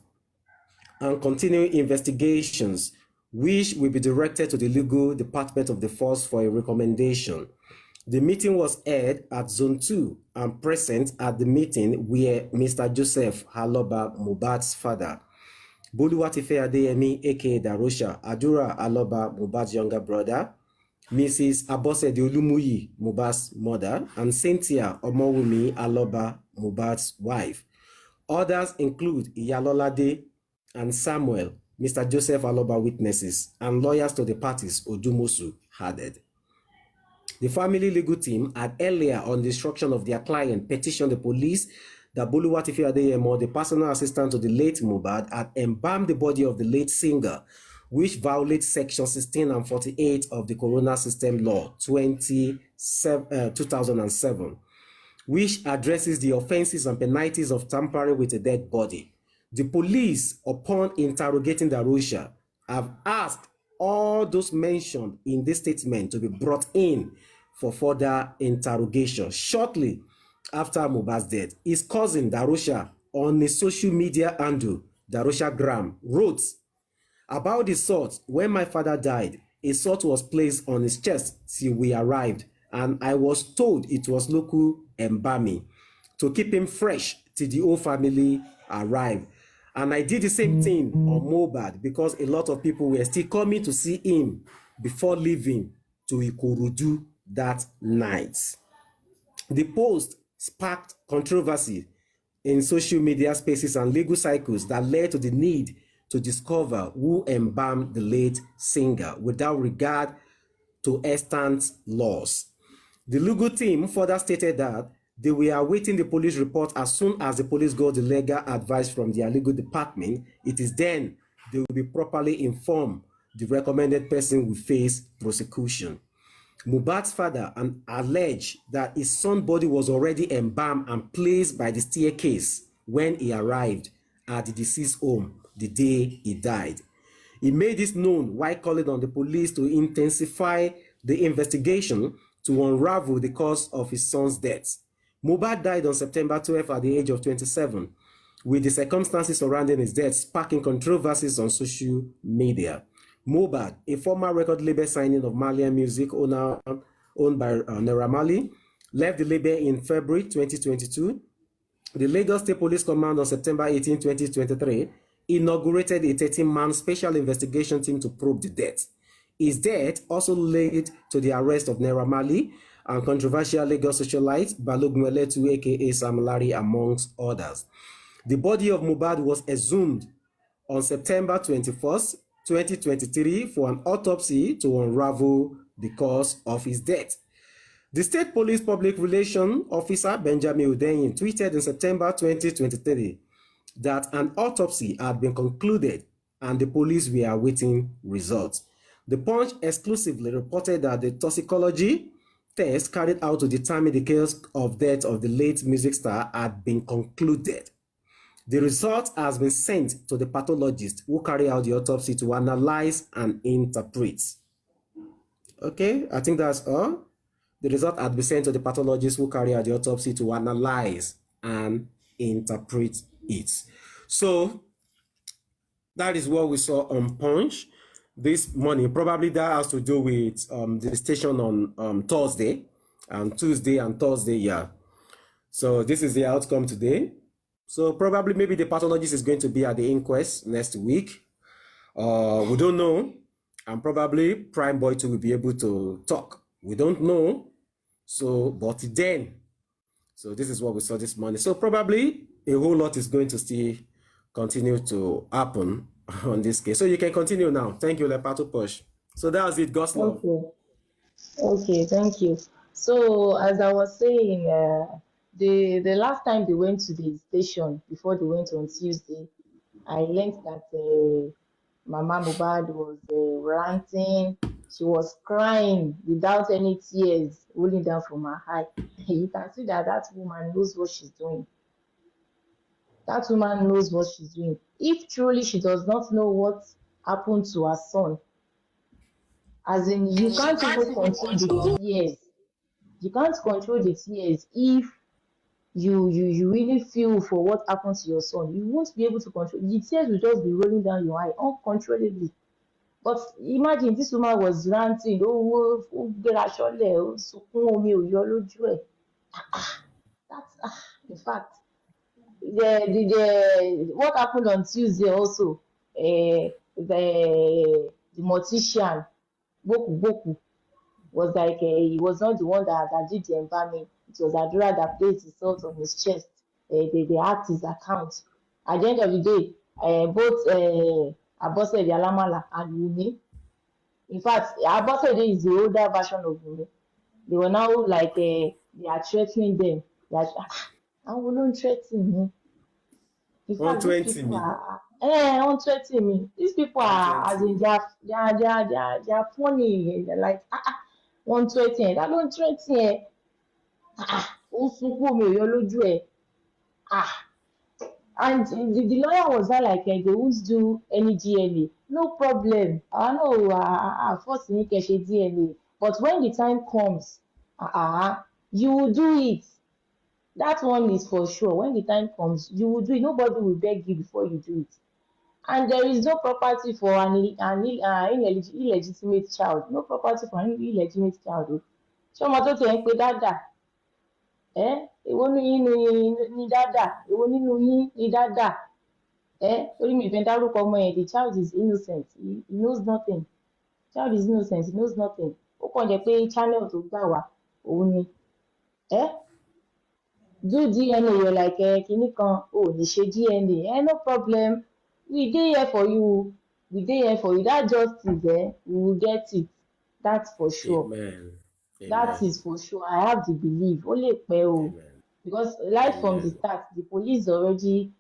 and continue investigations, which will be directed to the legal department of the force for a recommendation. The meeting was held at Zone 2, and present at the meeting were Mr. Joseph Aloba, Mohbad's father, Boluwatife Adeyemi aka Darosha, Adura Aloba, Mohbad's younger brother, Mrs. Abosede Olumuyi, Mohbad's mother, and Cynthia Omowumi Aloba, Mohbad's wife. Others include Iyalolade and Samuel, Mr. Joseph Aloba witnesses, and lawyers to the parties, Odumosu added. The family legal team had earlier, on the instruction of their client, petitioned the police that Boluwatife Adeyemo, the personal assistant to the late Mohbad, had embalmed the body of the late singer, which violates Section 16 and 48 of the Coroner System Law 2007, which addresses the offenses and penalties of tampering with a dead body. The police, upon interrogating Darosha, have asked all those mentioned in this statement to be brought in for further interrogation. Shortly after Mohbad's death, his cousin Darosha, on a social media handle, Darosha Gram, wrote about the sword. When my father died, a sword was placed on his chest till we arrived, and I was told it was local embalming to keep him fresh till the whole family arrived. And I did the same thing on Mohbad because a lot of people were still coming to see him before leaving to Ikorodu that night. The post sparked controversy in social media spaces and legal cycles that led to the need to discover who embalmed the late singer without regard to extant laws. The legal team further stated that they were awaiting the police report. As soon as the police got the legal advice from their legal department, it is then they will be properly informed the recommended person will face prosecution. Mohbad's father alleged that his son's body was already embalmed and placed by the staircase when he arrived at the deceased home the day he died. He made this known while calling on the police to intensify the investigation to unravel the cause of his son's death. Mohbad died on September 12 at the age of 27, with the circumstances surrounding his death sparking controversies on social media. Mohbad, a former record label signing of Malian Music owner owned by Naira Marley, left the label in February 2022. The Lagos State Police Command on September 18, 2023, inaugurated a 13-man special investigation team to probe the death. His death also led to the arrest of Naira Marley and controversial Lagos socialite Balogun Eletu, aka Sam Larry, amongst others. The body of Mohbad was exhumed on September 21st, 2023 for an autopsy to unravel the cause of his death. The State Police Public Relations Officer Benjamin Hundeyin tweeted in September 2023 that an autopsy had been concluded and the police were awaiting results. The Punch exclusively reported that the toxicology test carried out to determine the cause of death of the late music star had been concluded. The result has been sent to the pathologist who carry out the autopsy to analyze and interpret. Okay, I think that's all. The result had been sent to the pathologist who carry out the autopsy to analyze and interpret it. So that is what we saw on Punch this morning. Probably that has to do with the station on Thursday and Tuesday and Thursday, yeah. So this is the outcome today. So probably maybe the pathologist is going to be at the inquest next week. We don't know. And probably Prime Boy 2 will be able to talk. We don't know. So, but then, so this is what we saw this morning. So probably a whole lot is going to still continue to happen on this case. So you can continue now. Thank you, Lepato Push. So that was it, God's love. Okay, thank you. So as I was saying, the last time they went to the station before they went on Tuesday, I learned that Mama Mohbad was ranting. She was crying without any tears rolling down from her eye. You can see that that woman knows what she's doing. That woman knows what she's doing. If truly she does not know what happened to her son, as in you can't even control the tears. You can't control the tears if you really feel for what happened to your son. You won't be able to control. The tears will just be rolling down your eye uncontrollably. But imagine this woman was ranting, that's in fact the what happened on Tuesday also, the mortician Boku was like he was not the one that did the embalming. It was Adura that placed the salt on his chest. They hacked his account. At the end of the day, both Abosede Alamala and Wunmi. In fact, Abosede is the older version of Wunmi. They were now like they are threatening them. That I will not threaten me. In fact, 120 me. On 20 me. These people are as in they are funny. They're like 120. I don't threaten. And the lawyer was like, they won't do any DNA. No problem. I know, first you can say DNA. But when the time comes, you will do it. That one is for sure. When the time comes, you will do it. Nobody will beg you before you do it. And there is no property for an illegitimate child. No property for an illegitimate child. So I'm not saying dada. Èwo ni dada? Èwo nínú yín ni dada? Torí mi fẹ́ dárúkọ ọmọ yẹn. The child is innocent. He knows nothing. Child is innocent. He knows nothing. Ó kàn jẹ́ pé channel tó gbà wá òun ni. Do DNA, you're like kìíní kan, ní ṣe DNA. No problem. We dey here for you. We dey here for you. That justice, we will get it. That's for sure. Amen. That is for sure. I have the belief. Only pay because right from the start, the police they already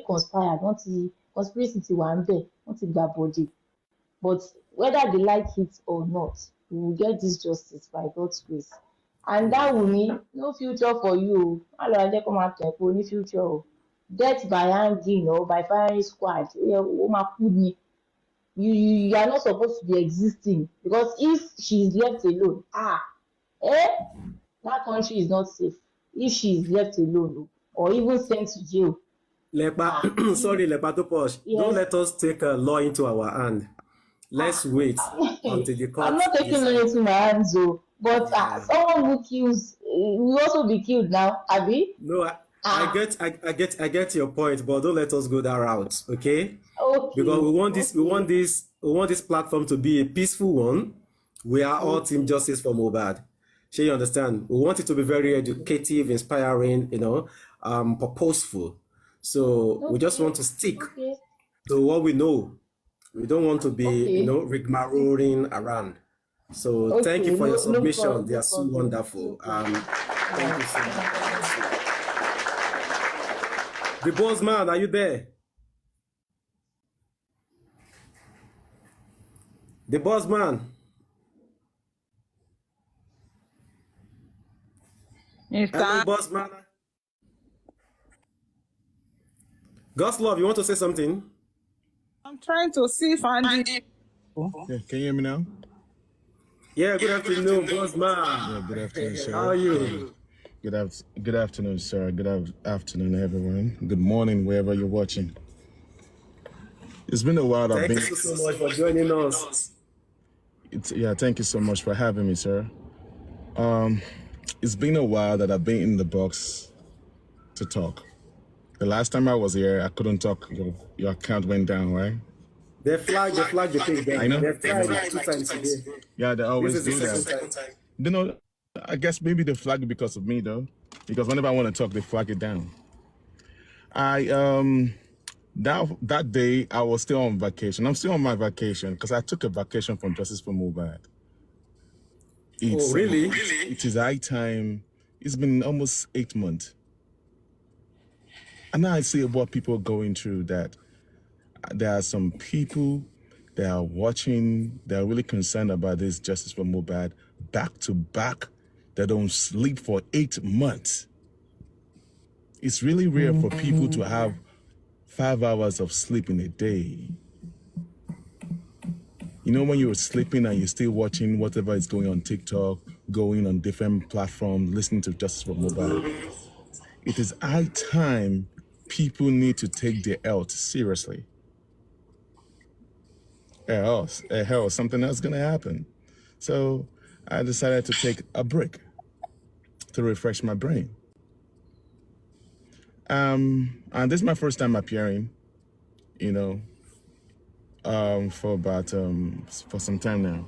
conspired. Want the conspiracy to one day, want that body. But whether they like it or not, we will get this justice by God's grace. And that will mean no future for you. Hello, I come after any future. Death by hanging or by firing squad. You are not supposed to be existing, because if she is left alone, that country is not safe. If she is left alone or even sent to jail. Lepa, sorry, Lepa to push. Don't Yes. let us take a law into our hand. Let's wait until the court. I'm not taking law into my hands, but someone who kills will also be killed now, Abi. No, I get your point, but don't let us go that route, okay? Okay. Because we want this platform to be a peaceful one. We are all Team Justice for Mohbad. Sure, you understand? We want it to be very educative, inspiring, purposeful. So we just want to stick to what we know. We don't want to be, rigmaroling around. So thank you for your submission. They are so wonderful. Thank you so much. The boss man, are you there? The boss man. Hello, boss man. God's love, you want to say something? I'm trying to see if Andy. Yeah, can you hear me now? Yeah, good afternoon, boss man. Yeah, good afternoon, sir. How are you? Good afternoon, sir. Good afternoon, everyone. Good morning, wherever you're watching. It's been a while. Thank you so much for joining us. Thank you so much for having me, sir. It's been a while that I've been in the box to talk. The last time I was here, I couldn't talk. Your account went down, right? They flagged the page down. I know. They flagged it 2 times a day. Yeah, they always This do is the that. second time. You know, I guess maybe they flag it because of me, though. Because whenever I want to talk, they flag it down. That day I was still on vacation. I'm still on my vacation because I took a vacation from Justice for Mohbad. Oh, really? It is high time. It's been almost 8 months. And now I see what people are going through, that there are some people that are watching, they're really concerned about this Justice for Mohbad back to back. They don't sleep for 8 months. It's really rare for people to have 5 hours of sleep in a day. You know, when you're sleeping and you're still watching whatever is going on TikTok, going on different platforms, listening to Justice for Mohbad. It is high time people need to take their health seriously. Else something else is going to happen. So I decided to take a break to refresh my brain. And this is my first time appearing, for some time now.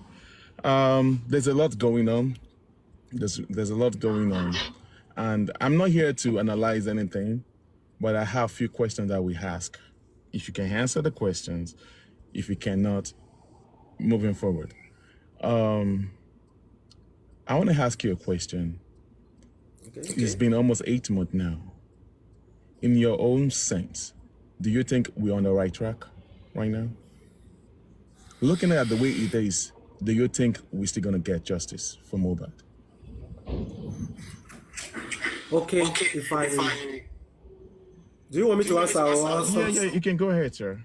There's a lot going on. There's a lot going on. And I'm not here to analyze anything, but I have a few questions that we ask. If you can answer the questions, if you cannot, moving forward. I want to ask you a question. Okay. It's been almost 8 months now. In your own sense, do you think we're on the right track right now? Looking at the way it is, do you think we're still going to get justice for Mohbad? Okay, do you want me to answer or answer? Yeah, you can go ahead, sir.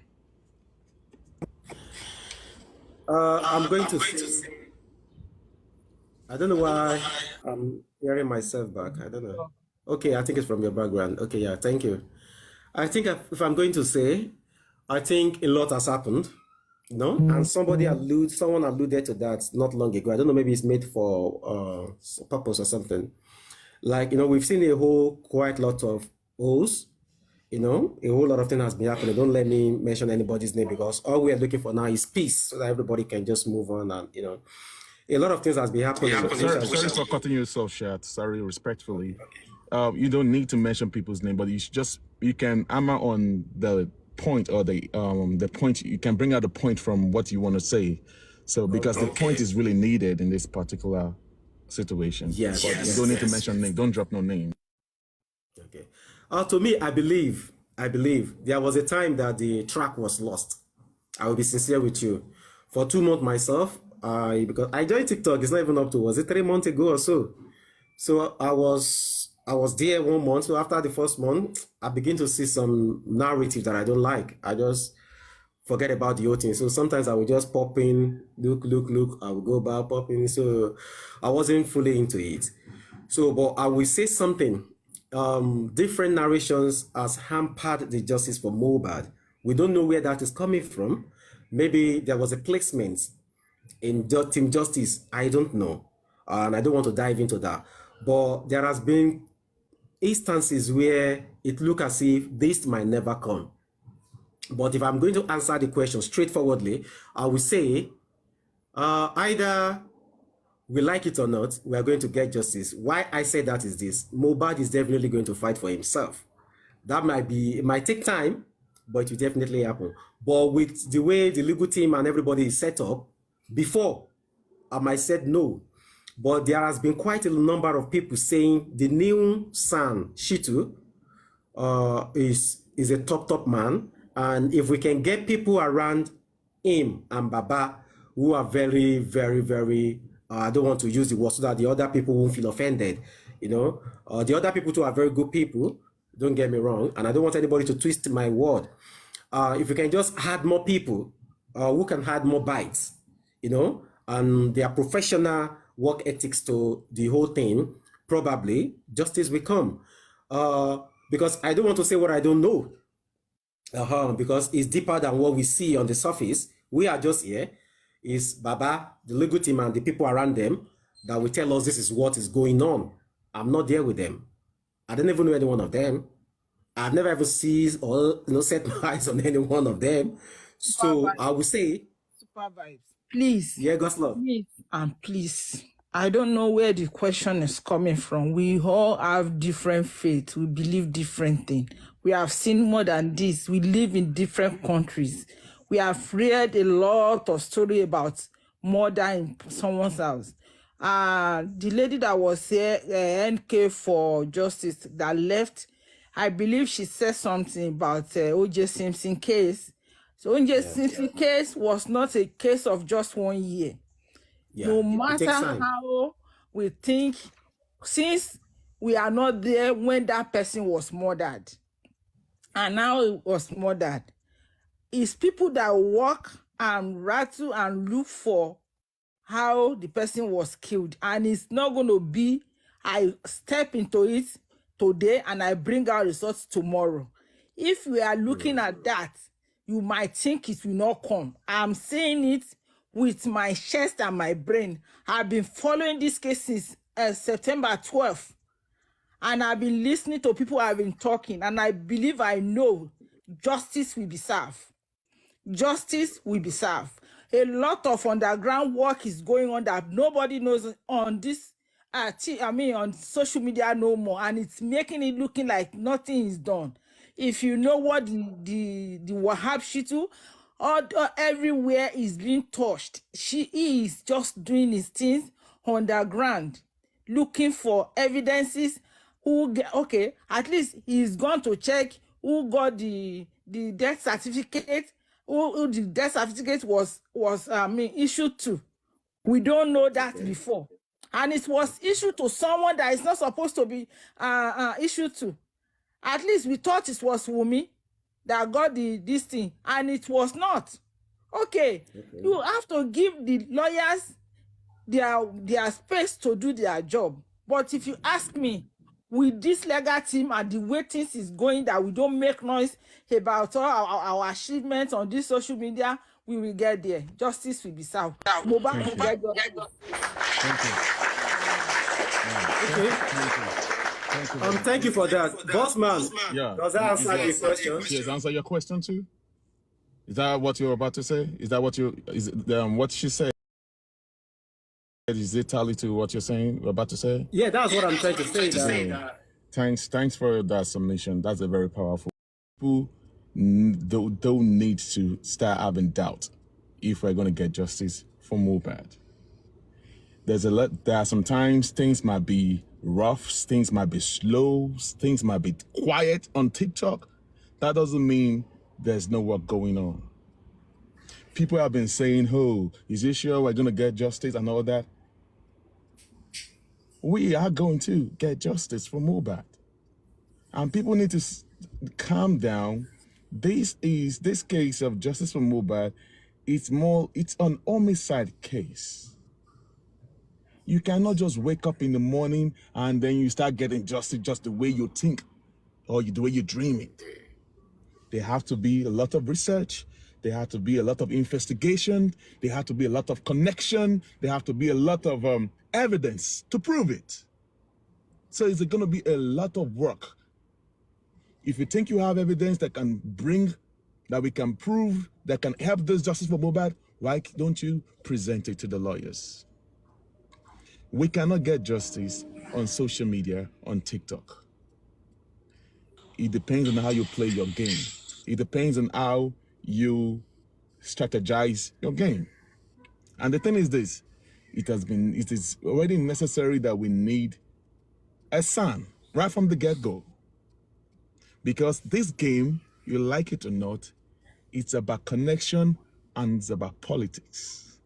I'm going to say, I don't know why I'm hearing myself back. I don't know. Okay, I think it's from your background. Okay, yeah, thank you. I think if I'm going to say, I think a lot has happened, and someone alluded to that not long ago. I don't know, maybe it's made for purpose or something. Like, we've seen quite lot of O's, a whole lot of things has been happening. Don't let me mention anybody's name because all we are looking for now is peace so that everybody can just move on and, a lot of things has been happening. Sorry for cutting yourself short. Sorry, respectfully. You don't need to mention people's name, but you can hammer on the point or the point. You can bring out the point from what you want to say. So because the point is really needed in this particular situation. Yes. But you don't need to mention name. Don't drop no name. Okay. To me, I believe there was a time that the track was lost. I will be sincere with you. For 2 months myself, because I joined TikTok, it's not even up to, was it 3 months ago or so? So I was there 1 month. So after the first month, I begin to see some narrative that I don't like. I just forget about the whole thing. So sometimes I would just pop in, look. I will go back, pop in. So I wasn't fully into it. So, but I will say something. Different narrations has hampered the justice for Mohbad. We don't know where that is coming from. Maybe there was a placement in Team Justice. I don't know. And I don't want to dive into that. But there has been instances where it looks as if this might never come. But if I'm going to answer the question straightforwardly, I will say either we like it or not, we are going to get justice. Why I say that is this: Mohbad is definitely going to fight for himself. That it might take time, but it will definitely happen. But with the way the legal team and everybody is set up, before I might said no, but there has been quite a number of people saying the new son Shitu is a top man, and if we can get people around him and Baba who are very, very, very I don't want to use the word so that the other people won't feel offended, the other people too are very good people, don't get me wrong, and I don't want anybody to twist my word. If we can just add more people who can add more bites, and their professional work ethics to the whole thing, probably justice will come. Because I don't want to say what I don't know, because it's deeper than what we see on the surface. We are just here. It's Baba, the legal team, and the people around them that will tell us this is what is going on. I'm not there with them. I don't even know any one of them. I've never ever seen or set my eyes on any one of them. So I would say, Super vibes. Please. Yeah, Goslow. Please. And please. I don't know where the question is coming from. We all have different faiths. We believe different things. We have seen more than this. We live in different countries. We have read a lot of story about murder in someone's house. The lady that was here, NK for Justice, that left, I believe she said something about O.J. Simpson case. So O.J. Simpson case was not a case of just 1 year. Yeah, no matter how we think, since we are not there when that person was murdered, and now it was murdered, it's people that walk and rattle and look for how the person was killed. And it's not going to be, I step into it today and I bring out results tomorrow. If we are looking at that, you might think it will not come. I'm saying it with my chest and my brain. I've been following this case since September 12th. And I've been listening to people who have been talking. And I believe I know justice will be served. Justice will be served. A lot of underground work is going on that nobody knows on this, on social media no more. And it's making it looking like nothing is done. If you know what the Wahab Shitu, everywhere is being touched. She is just doing his things underground, looking for evidences. Okay, at least he's gone to check who got the death certificate, who the death certificate was issued to. We don't know that before, and it was issued to someone that is not supposed to be issued to. At least we thought it was Wumi that got this thing, and it was not. Okay, you have to give the lawyers their space to do their job. But if you ask me, with this legal team and the way things is going, that we don't make noise about all our achievements on this social media, we will get there. Justice will be served. Thank you. Thank you for that. Bossman, does that answer your question? Yes, answer your question too? Is that what you're about to say? Is that what what she said? Is it tally to what you're saying, you're about to say? Yeah, that's what I'm trying to say. Thanks for that submission. That's a very powerful. People don't need to start having doubt if we're going to get justice for Mohbad. There are sometimes things might be rough, things might be slow, things might be quiet on TikTok. That doesn't mean there's no work going on. People have been saying, oh, is it sure we're going to get justice and all that? we are going to get justice for Mohbad. And people need to calm down. This case of justice for Mohbad. It's an homicide case. You cannot just wake up in the morning and then you start getting justice just the way you think or the way you dream it. There have to be a lot of research. There have to be a lot of investigation. There have to be a lot of connection. There have to be a lot of evidence to prove it. So it's going to be a lot of work. If you think you have evidence that we can prove, that can help this justice for Mohbad, why don't you present it to the lawyers? We cannot get justice on social media, on TikTok. It depends on how you play your game. It depends on how you strategize your game. And the thing is this, it is already necessary that we need a son right from the get-go. Because this game, you like it or not, it's about connection and it's about politics.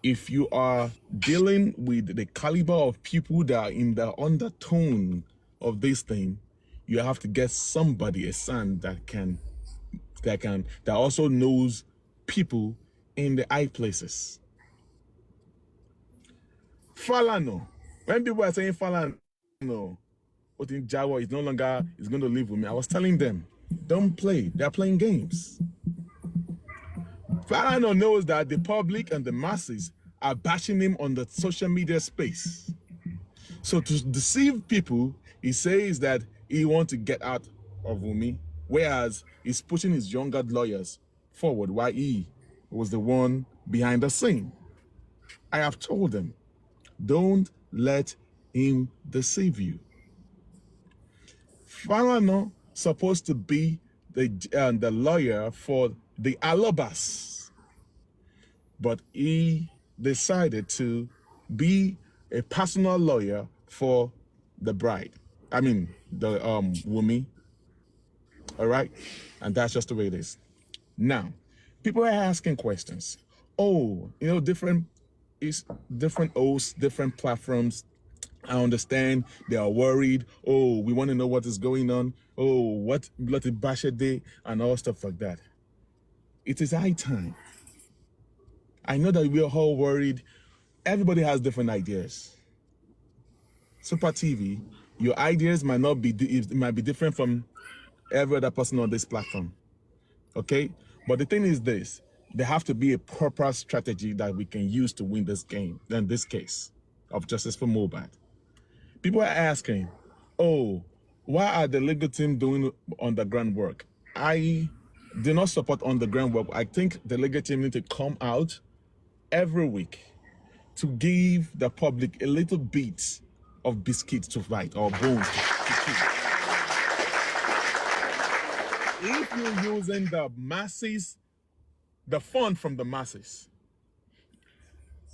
If you are dealing with the caliber of people that are in the undertone of this thing, you have to get somebody, a son that also knows people in the high places. Falano. When people are saying Falano, Jawa is no longer is going to live with me, I was telling them, don't play. They're playing games. Falano knows that the public and the masses are bashing him on the social media space. So to deceive people, he says that he wants to get out of Wunmi, whereas he's pushing his younger lawyers forward while he was the one behind the scene. I have told them, don't let him deceive you. Falano supposed to be the lawyer for the Alobas, but he decided to be a personal lawyer for the bride. I mean, the Wunmi. All right, and that's just the way it is. Now, people are asking questions. Oh, different hosts, different platforms. I understand they are worried. Oh, we want to know what is going on. Oh, what Bloody Basher Day and all stuff like that. It is high time. I know that we are all worried. Everybody has different ideas. Super TV, your ideas might be different from every other person on this platform. Okay? But the thing is this, there have to be a proper strategy that we can use to win this game, in this case of justice for Mohbad. People are asking, oh, why are the legal team doing underground work? I do not support underground work. I think the legal team need to come out every week to give the public a little bit of biscuits to bite or bones to chew. If you're using the masses, the fund from the masses,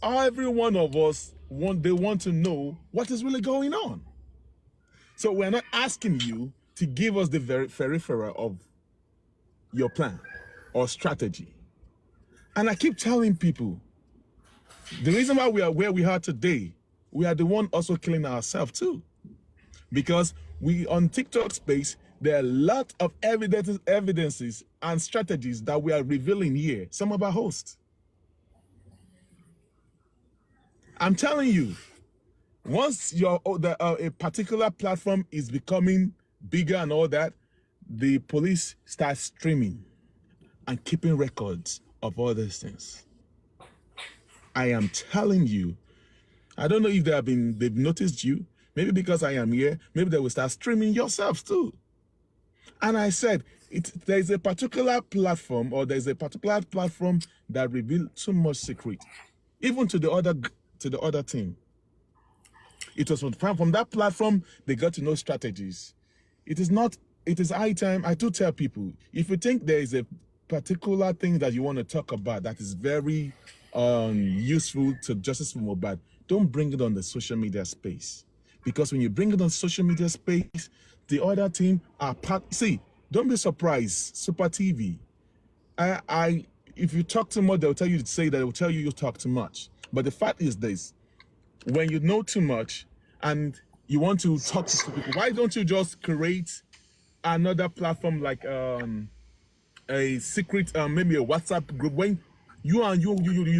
every one of us want to know what is really going on. So we're not asking you to give us the peripheral of your plan or strategy. And I keep telling people, the reason why we are where we are today, we are the one also killing ourselves too. Because we on TikTok space, there are a lot of evidences and strategies that we are revealing here. Some of our hosts. I'm telling you, once a particular platform is becoming bigger and all that, the police start streaming and keeping records of all these things. I am telling you, I don't know if they've noticed you. Maybe because I am here, maybe they will start streaming yourselves too. And I said, there's a particular platform that reveals too much secret, even to the other team. It was from that platform they got to know strategies. It is high time. I do tell people, if you think there is a particular thing that you want to talk about that is very useful to justice for Mohbad, don't bring it on the social media space. Because when you bring it on social media space, the other team are part. See, don't be surprised, Super TV. If you talk too much, they'll tell you to say that. They'll tell you talk too much. But the fact is this: when you know too much and you want to talk to people, why don't you just create another platform like a secret, maybe a WhatsApp group when you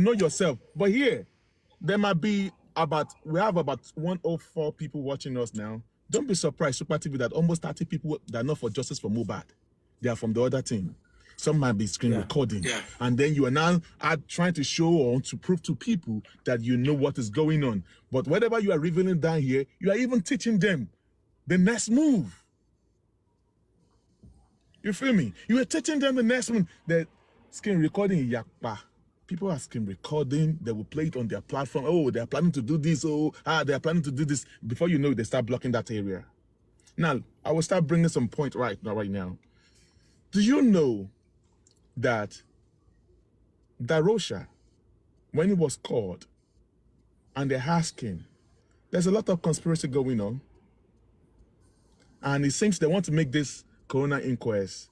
know yourself. But here, there might be we have about 104 people watching us now. Don't be surprised, Super TV, that almost 30 people that are not for Justice for Mohbad. They are from the other team. Some might be screen recording. Yeah. And then you are now trying to show or to prove to people that you know what is going on. But whatever you are revealing down here, you are even teaching them the next move. You feel me? You are teaching them the next move. The screen recording, yakpa. People are screen recording. They will play it on their platform. Oh, they are planning to do this. Oh, they are planning to do this. Before you know it, they start blocking that area. Now, I will start bringing some point right now. Do you know that Darosha, when he was caught, and they're asking, there's a lot of conspiracy going on, and it seems they want to make this coroner inquest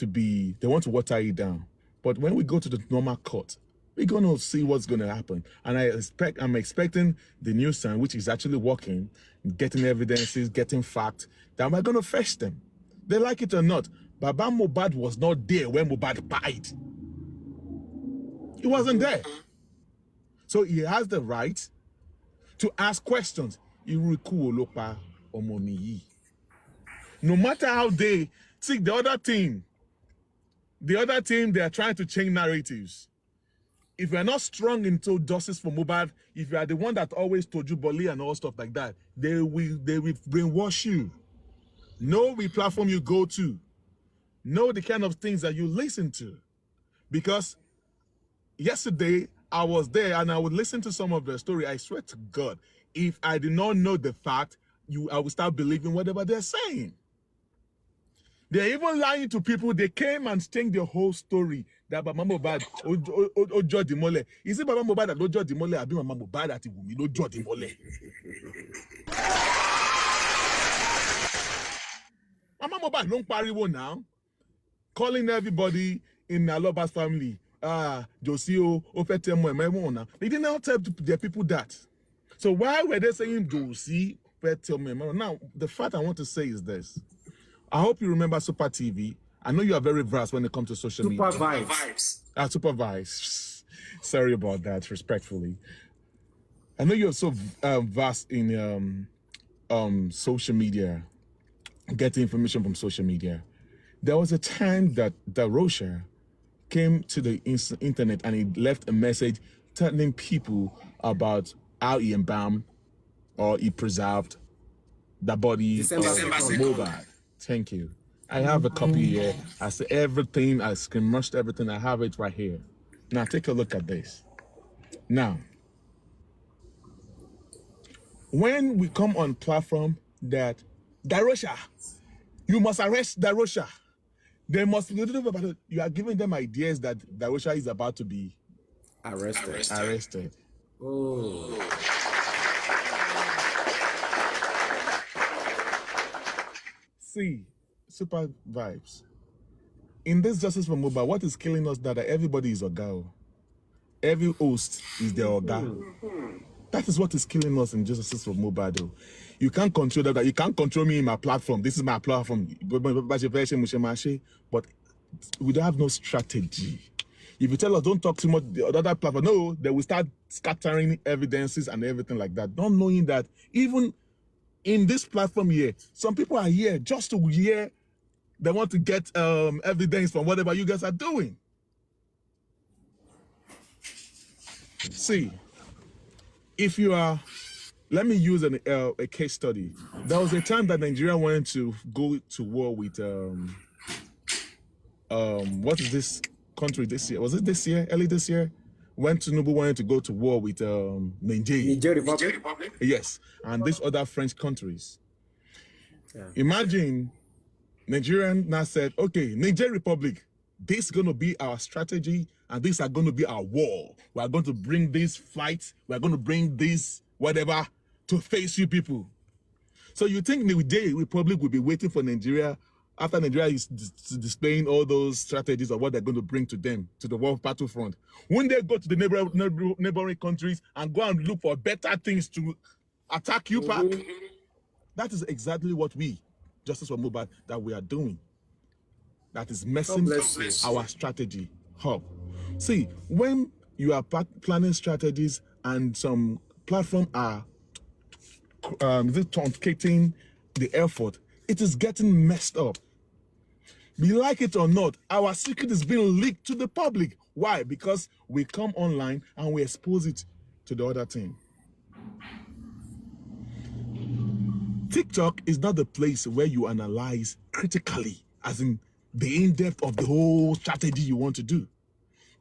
they want to water it down. But when we go to the normal court, we're going to see what's going to happen. And I'm expecting the news stand, which is actually working, getting evidences, getting facts, that we're going to fetch them. They like it or not. Baba Mohbad was not there when Mohbad died. He wasn't there. So he has the right to ask questions. No matter how they see the other team, they are trying to change narratives. If you're not strong into justice for Mohbad, if you are the one that always told you Boli and all stuff like that, they will brainwash you. Know the platform you go to. Know the kind of things that you listen to. Because yesterday, I was there and I would listen to some of the story. I swear to God, if I did not know the fact, I would start believing whatever they're saying. They're even lying to people. They came and changed the whole story that Baba Mohbad Ojo Dimole. Is it Baba Mohbad that Ojo Dimole? Abi Mama Mohbad that Wumi Ojo Dimole. Mama Mohbad don't pariwo now, calling everybody in Aloba's family. Josio, Ofetemo, Memona. They did not tell their people that. So why were they saying Josie, Ofetemo? Now, the fact I want to say is this. I hope you remember Super TV. I know you are very versed when it comes to social media. Super Vibes. Super Vibes. Sorry about that, respectfully. I know you're so vast in social media, getting information from social media. There was a time that Darosha came to the internet and he left a message telling people about how he embalmed or he preserved the body of Mohbad. Thank you. I have a copy here. I see everything. I screenshot everything. I have it right here. Now take a look at this. Now, when we come on platform that Darosha, you must arrest Darosha. They must be about it. You are giving them ideas that Darosha is about to be arrested. Oh. See, Super Vibes. In this Justice for Mohbad, what is killing us that everybody is Oga. Every host is the Oga. That is what is killing us in Justice for Mohbad. You can't control that. You can't control me in my platform. This is my platform. But we don't have no strategy. If you tell us don't talk too much the other platform, no, they will start scattering evidences and everything like that. Not knowing that even in this platform here, some people are here just to hear. They want to get evidence from whatever you guys are doing. See, if you are, let me use a case study. There was a time that Nigeria wanted to go to war with what is this country this year? Was it this year? Early this year? When Tinubu wanted to go to war with Niger Republic? Yes, and these other French countries. Yeah. Imagine Nigerian now said, okay, Niger Republic, this is going to be our strategy and these are going to be our war. We are going to bring these fights, we are going to bring this whatever to face you people. So you think Niger Republic will be waiting for Nigeria after Nigeria is displaying all those strategies of what they're going to bring to them, to the world battlefront, when they go to the neighboring countries and go and look for better things to attack you back, that is exactly what we, Justice for Mohbad, that we are doing. That is messing our strategy up. See, when you are planning strategies and some platform are truncating the effort, it is getting messed up. We like it or not, our secret is being leaked to the public. Why? Because we come online and we expose it to the other team. TikTok is not the place where you analyze critically, as in the in-depth of the whole strategy you want to do.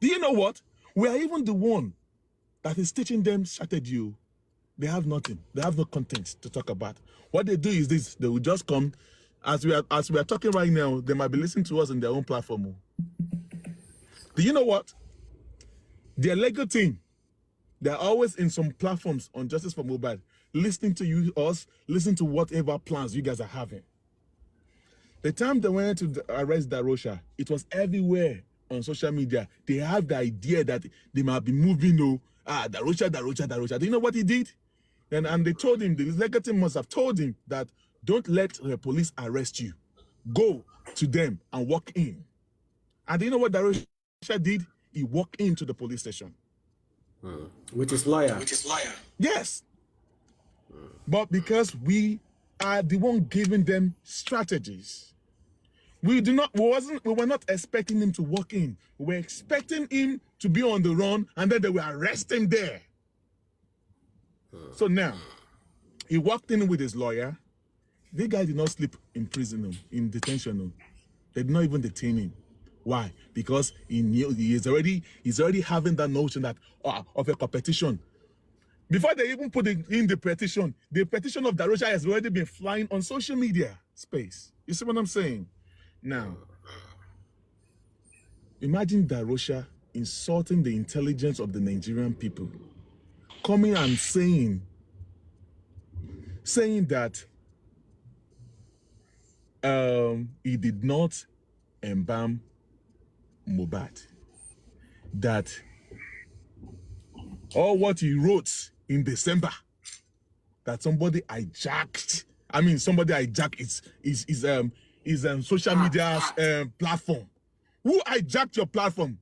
Do you know what? We are even the one that is teaching them strategy. They have nothing. They have no content to talk about. What they do is this: they will just come, as we are talking right now. They might be listening to us on their own platform. Do you know what? Their legal team, they're always in some platforms on Justice for Mohbad, listening to us, listening to whatever plans you guys are having. The time they went to arrest Darosha, it was everywhere on social media. They have the idea that they might be moving. Darosha. Do you know what he did? And they told him, the legal team must have told him that don't let the police arrest you. Go to them and walk in. And do you know what Darosha did? He walked into the police station. With his lawyer. Yes. But because we are the one giving them strategies, we were not expecting him to walk in. We were expecting him to be on the run, and then they will arrest him there. So now, he walked in with his lawyer. The guy did not sleep in prison, in detention. They did not even detain him. Why? Because he knew he's already having that notion that of a competition. Before they even put in the petition of Darosha has already been flying on social media space. You see what I'm saying? Now, imagine Darosha insulting the intelligence of the Nigerian people, coming and saying that he did not embalm Mohbad, that all what he wrote in December, that somebody hijacked his social media platform. Who hijacked your platform?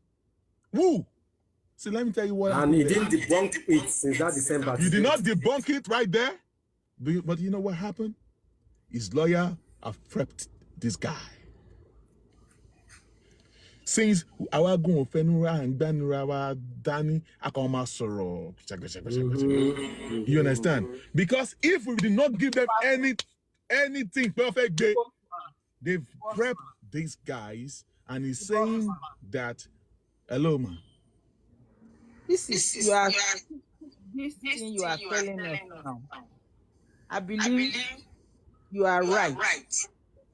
Who? See, let me tell you what. And he didn't debunk it since that December. You did not debunk it right there. But you know what happened? His lawyer have prepped this guy. Since our go fenura and banura Danny Akoma Soro. You understand? Because if we did not give them anything perfect, they've prepped these guys, and he's saying that, hello, man. This thing you are telling us now. I believe you are right,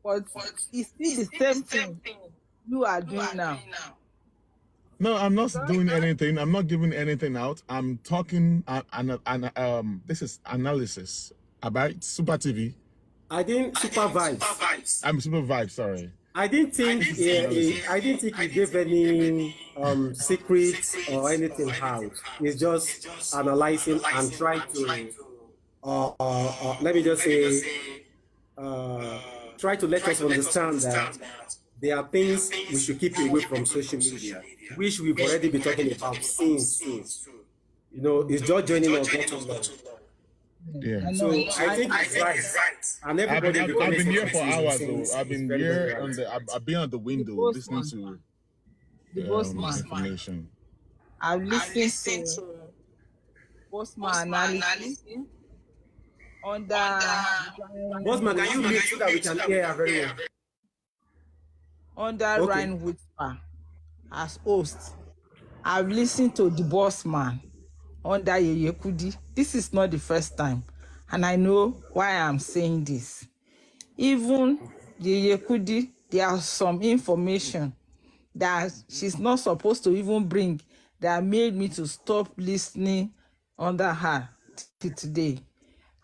but it's still the same thing you are doing now. No, I'm not doing anything. I'm not giving anything out. I'm talking, this is analysis about Super TV. I didn't Super Vibes. I'm Super Vibes, sorry. I didn't think he gave any secrets or anything out. He's just analyzing and trying to, let me just say, try to let us understand that there are things we should keep away from social media, which we've already been talking about since. You know, it's just joining us not too long. Yeah. So I think it's right. And everybody I've been here for hours though. I've been here I've been on the window listening to information. I've listened to Bossman analysis on the Bossman, can you mute so that we can hear her very well? Under Ryan Whisper as host. I've listened to the Bossman under Yeye Kudi. This is not the first time, and I know why I'm saying this. Even Yeye Kudi, there are some information that she's not supposed to even bring that made me to stop listening under her till today.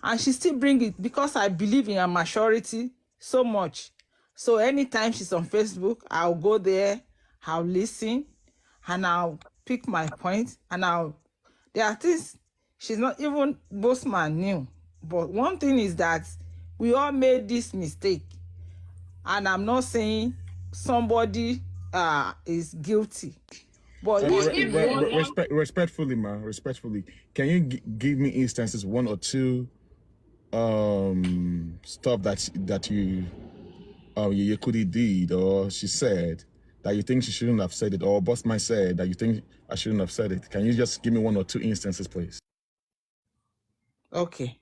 And she still bring it because I believe in her maturity so much. So anytime she's on Facebook, I'll go there, I'll listen, and I'll pick my point, and there are things she's not even Bossman knew. But one thing is that we all made this mistake, and I'm not saying somebody is guilty. But Respectfully, man, respectfully, can you give me instances, one or two stuff that you Yekudi did or she said that you think she shouldn't have said it, or Bossman said that you think I shouldn't have said it? Can you just give me one or two instances, please? Okay.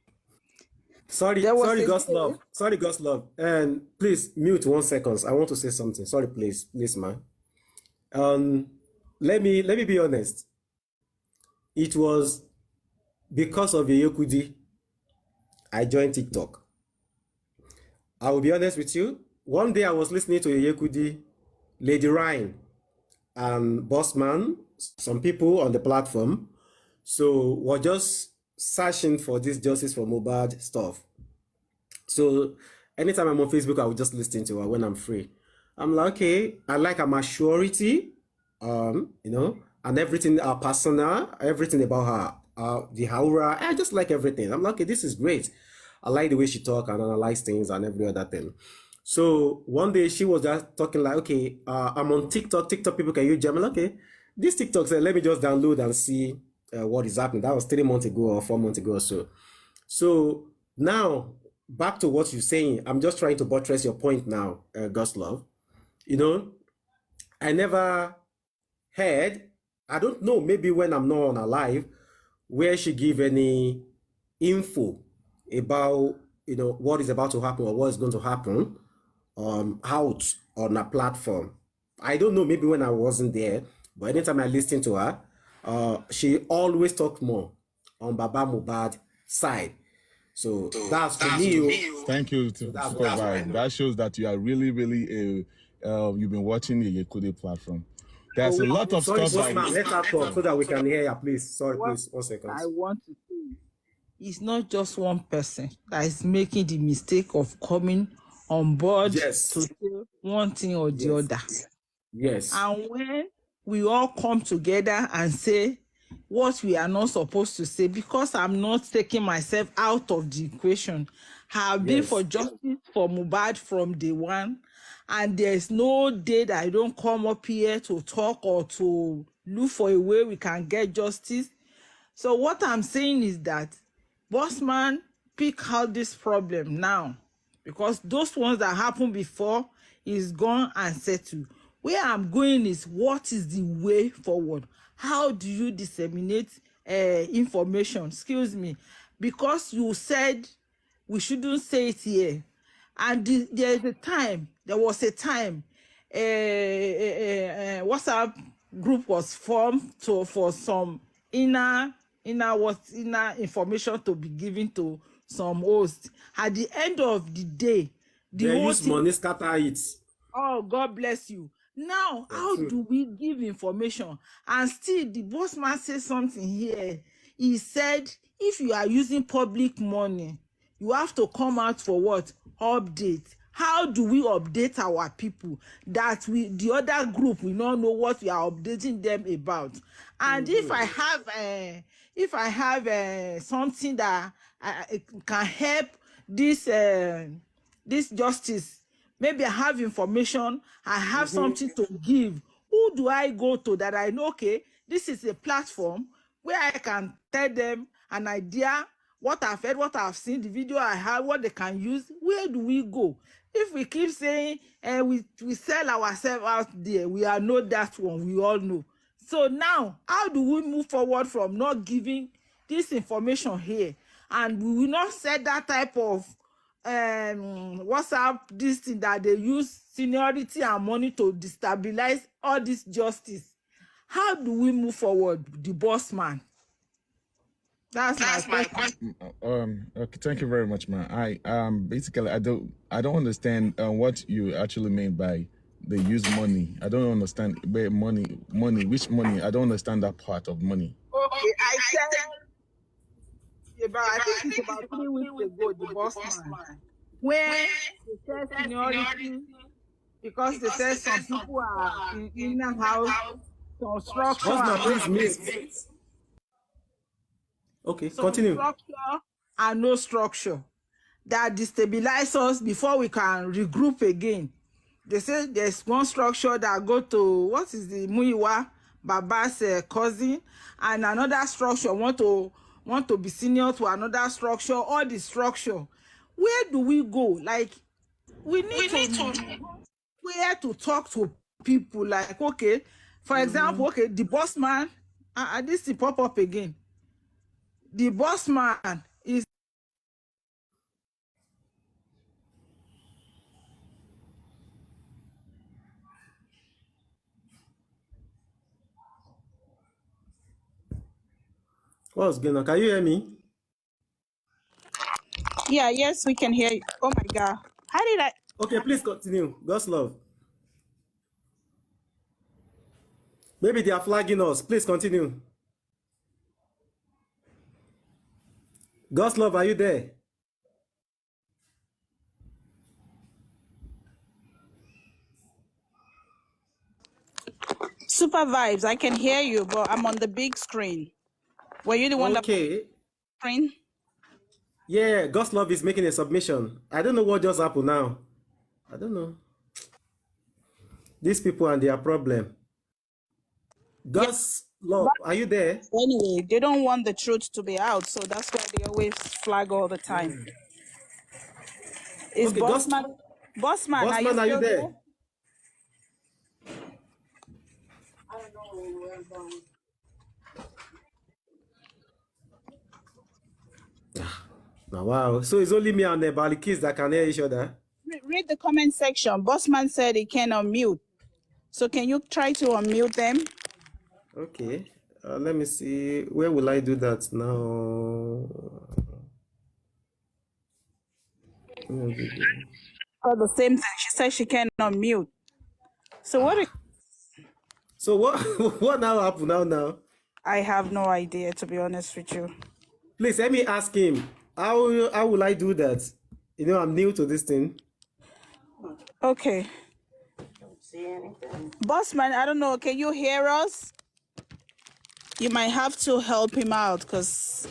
Sorry, God's love. And please mute 1 second. I want to say something. Sorry, please, man. Let me be honest. It was because of Yekudi I joined TikTok. I will be honest with you. One day I was listening to Yekudi, Lady Ryan, and Bossman, some people on the platform. So we're just searching for this justice for Mohbad stuff. So anytime I'm on Facebook, I will just listen to her when I'm free. I'm like, okay, I like her maturity, you know, and everything, her persona, everything about her, the aura. I just like everything. I'm like, okay, this is great. I like the way she talk and analyze things and every other thing. So one day she was just talking like, okay, I'm on TikTok. TikTok people, can you jam? Okay, this TikTok said, let me just download and see what is happening. That was 3 months ago or 4 months ago or so. So now back to what you're saying. I'm just trying to buttress your point now, God's love. You know, I never heard, I don't know, maybe when I'm not on her live, where she give any info about, you know, what is about to happen or what is going to happen out on a platform. I don't know, maybe when I wasn't there, but anytime I listen to her, she always talked more on Baba Mohbad side. So that's to me. Thank you, Supervisor. That shows that you are really, you've been watching the Yekudi platform. There's a lot of stuff. Sorry, let her talk so that we can hear her, please. Sorry, please, 1 second. I want to say, it's not just one person that is making the mistake of coming on board to say one thing or the other. Yes. And when we all come together and say what we are not supposed to say, because I'm not taking myself out of the equation, have been for justice for Mohbad from day one, and there's no day that I don't come up here to talk or to look for a way we can get justice. So what I'm saying is that Bossman pick out this problem now, because those ones that happened before is gone and settled. Where I'm going is, what is the way forward? How do you disseminate information? Excuse me, because you said we shouldn't say it here, and there was a time WhatsApp group was formed for some inner information to be given to some hosts. At the end of the day, they use money scatter it. Oh, God bless you. Now, how do we give information? And still, the Bossman says something here. He said, if you are using public money, you have to come out for what? Update. How do we update our people that the other group will not know what we are updating them about? And if I have something that can help this justice, maybe I have information, I have something to give. Who do I go to that I know, okay, this is a platform where I can tell them an idea, what I've heard, what I've seen, the video I have, what they can use? Where do we go? If we keep saying we sell ourselves out there, we are not that one, we all know. So now, how do we move forward from not giving this information here? And we will not set that type of WhatsApp, this thing that they use seniority and money to destabilize all this justice. How do we move forward, the Bossman? That's my question. Okay, thank you very much, man. Basically I don't understand what you actually mean by they use money. I don't understand where money, which money? I don't understand that part of money. Okay, I said, I think it's about 3 weeks ago, the Bossman, when they said seniority because they said some people are in a house construction Bossman, please and mute. Okay, some continue. structure and no structure that destabilize us before we can regroup again. They say there's one structure that go to what is the Muiwa Baba's cousin, and another structure want to be senior to another structure. All the structure, where do we go? Like we need to where to talk to people. Like okay, for example, okay, the boss man, this will pop up again. The boss man is What's going on? Can you hear me? Yeah, yes, we can hear you. Oh my God. How did I? Okay, please continue. God's love. Maybe they are flagging us. Please continue. God's love, are you there? Super Vibes, I can hear you, but I'm on the big screen. Were you the one that Okay. screen? Yeah, God's love is making a submission. I don't know what just happened now. I don't know. These people and their problem. God's love, are you there? Anyway, they don't want the truth to be out, so that's why they always flag all the time. Is Okay, Bossman, Bossman, are you Bossman, are you still there? there? Oh, wow. So it's only me and the Balikis that can hear each other. Read the comment section. Bossman said he can unmute. So can you try to unmute them? Okay. Let me see. Where will I do that now? Or the same thing. She said she can unmute. So what? So what what now happened now? I have no idea, to be honest with you. Please let me ask him. How will I do that? You know, I'm new to this thing. Okay. Bossman, I don't know. Can you hear us? You might have to help him out because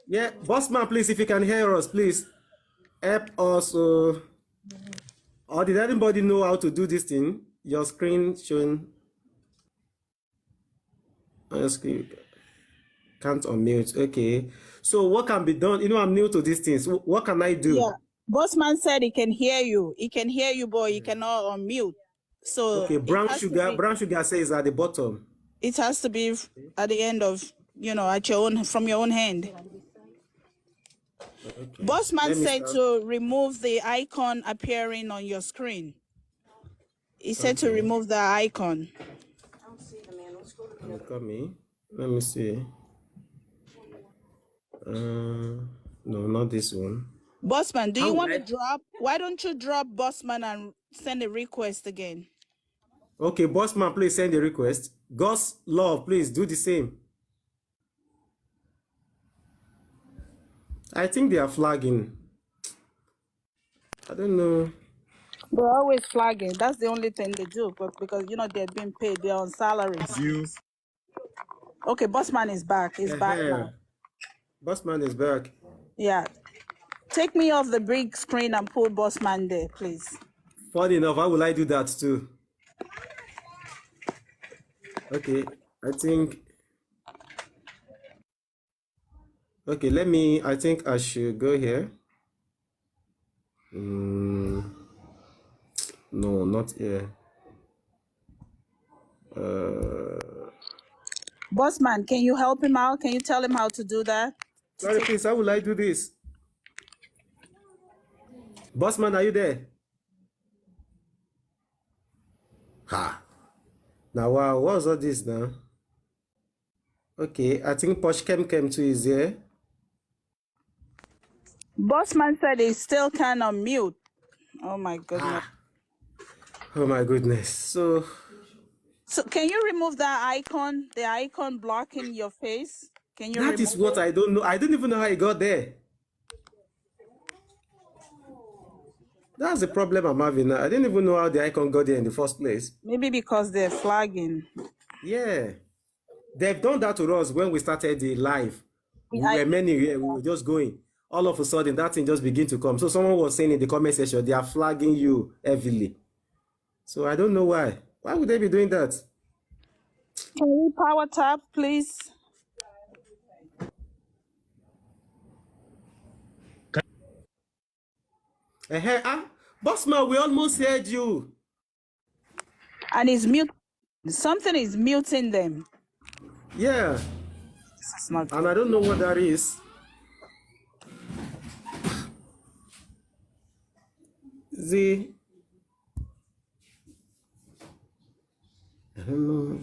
Yeah, Bossman, please, if you can hear us, please help us. Or did anybody know how to do this thing? Your screen showing on your screen. Can't unmute. Okay. So what can be done? You know, I'm new to these things. What can I do? yeah. Bossman said he can hear you. He can hear you, but he cannot unmute. So Okay, brown sugar says at the bottom. it has to be at the end of, at your own, from your own hand. Okay. Bossman Let me said start. to remove the icon appearing on your screen. He said to Okay. remove the icon. Look at me. Let me see. No, not this one. Bossman, do How you will want to I? drop? Why don't you drop Bossman and send a request again? Okay, Bossman, please send a request. God's love, please do the same. I think they are flagging. I don't know. They're always flagging. That's the only thing they do, but because they're being paid, they're on salaries. You. Okay, Bossman is back. He's back now. Bossman is back. Yeah. Take me off the big screen and put Bossman there, please. Funny enough, how will I do that too? Okay, I think. Okay, I think I should go here. No, not here. Bossman, can you help him out? Can you tell him how to do that? Sorry, please, how will I do this? Bossman, are you there? Ha. Now, wow, what's all this now? Okay, I think Posh Kem too is here. Bossman said he still can unmute. Oh my goodness. Oh my goodness. So can you remove that icon? The icon blocking your face? Can you that is what I don't know. I don't even know how I got there. That's the problem I'm having now. I didn't even know how the icon got there in the first place. Maybe because they're flagging. Yeah. They've done that to us when we started the live. We I were many here, we were just going. All of a sudden, that thing just began to come. So someone was saying in the comment section, they are flagging you heavily. So I don't know why. Why would they be doing that? Can we power tap, please? Bossman, we almost heard you. And it's mute. Something is muting them. Yeah. This is not And I don't know what that is. I don't know.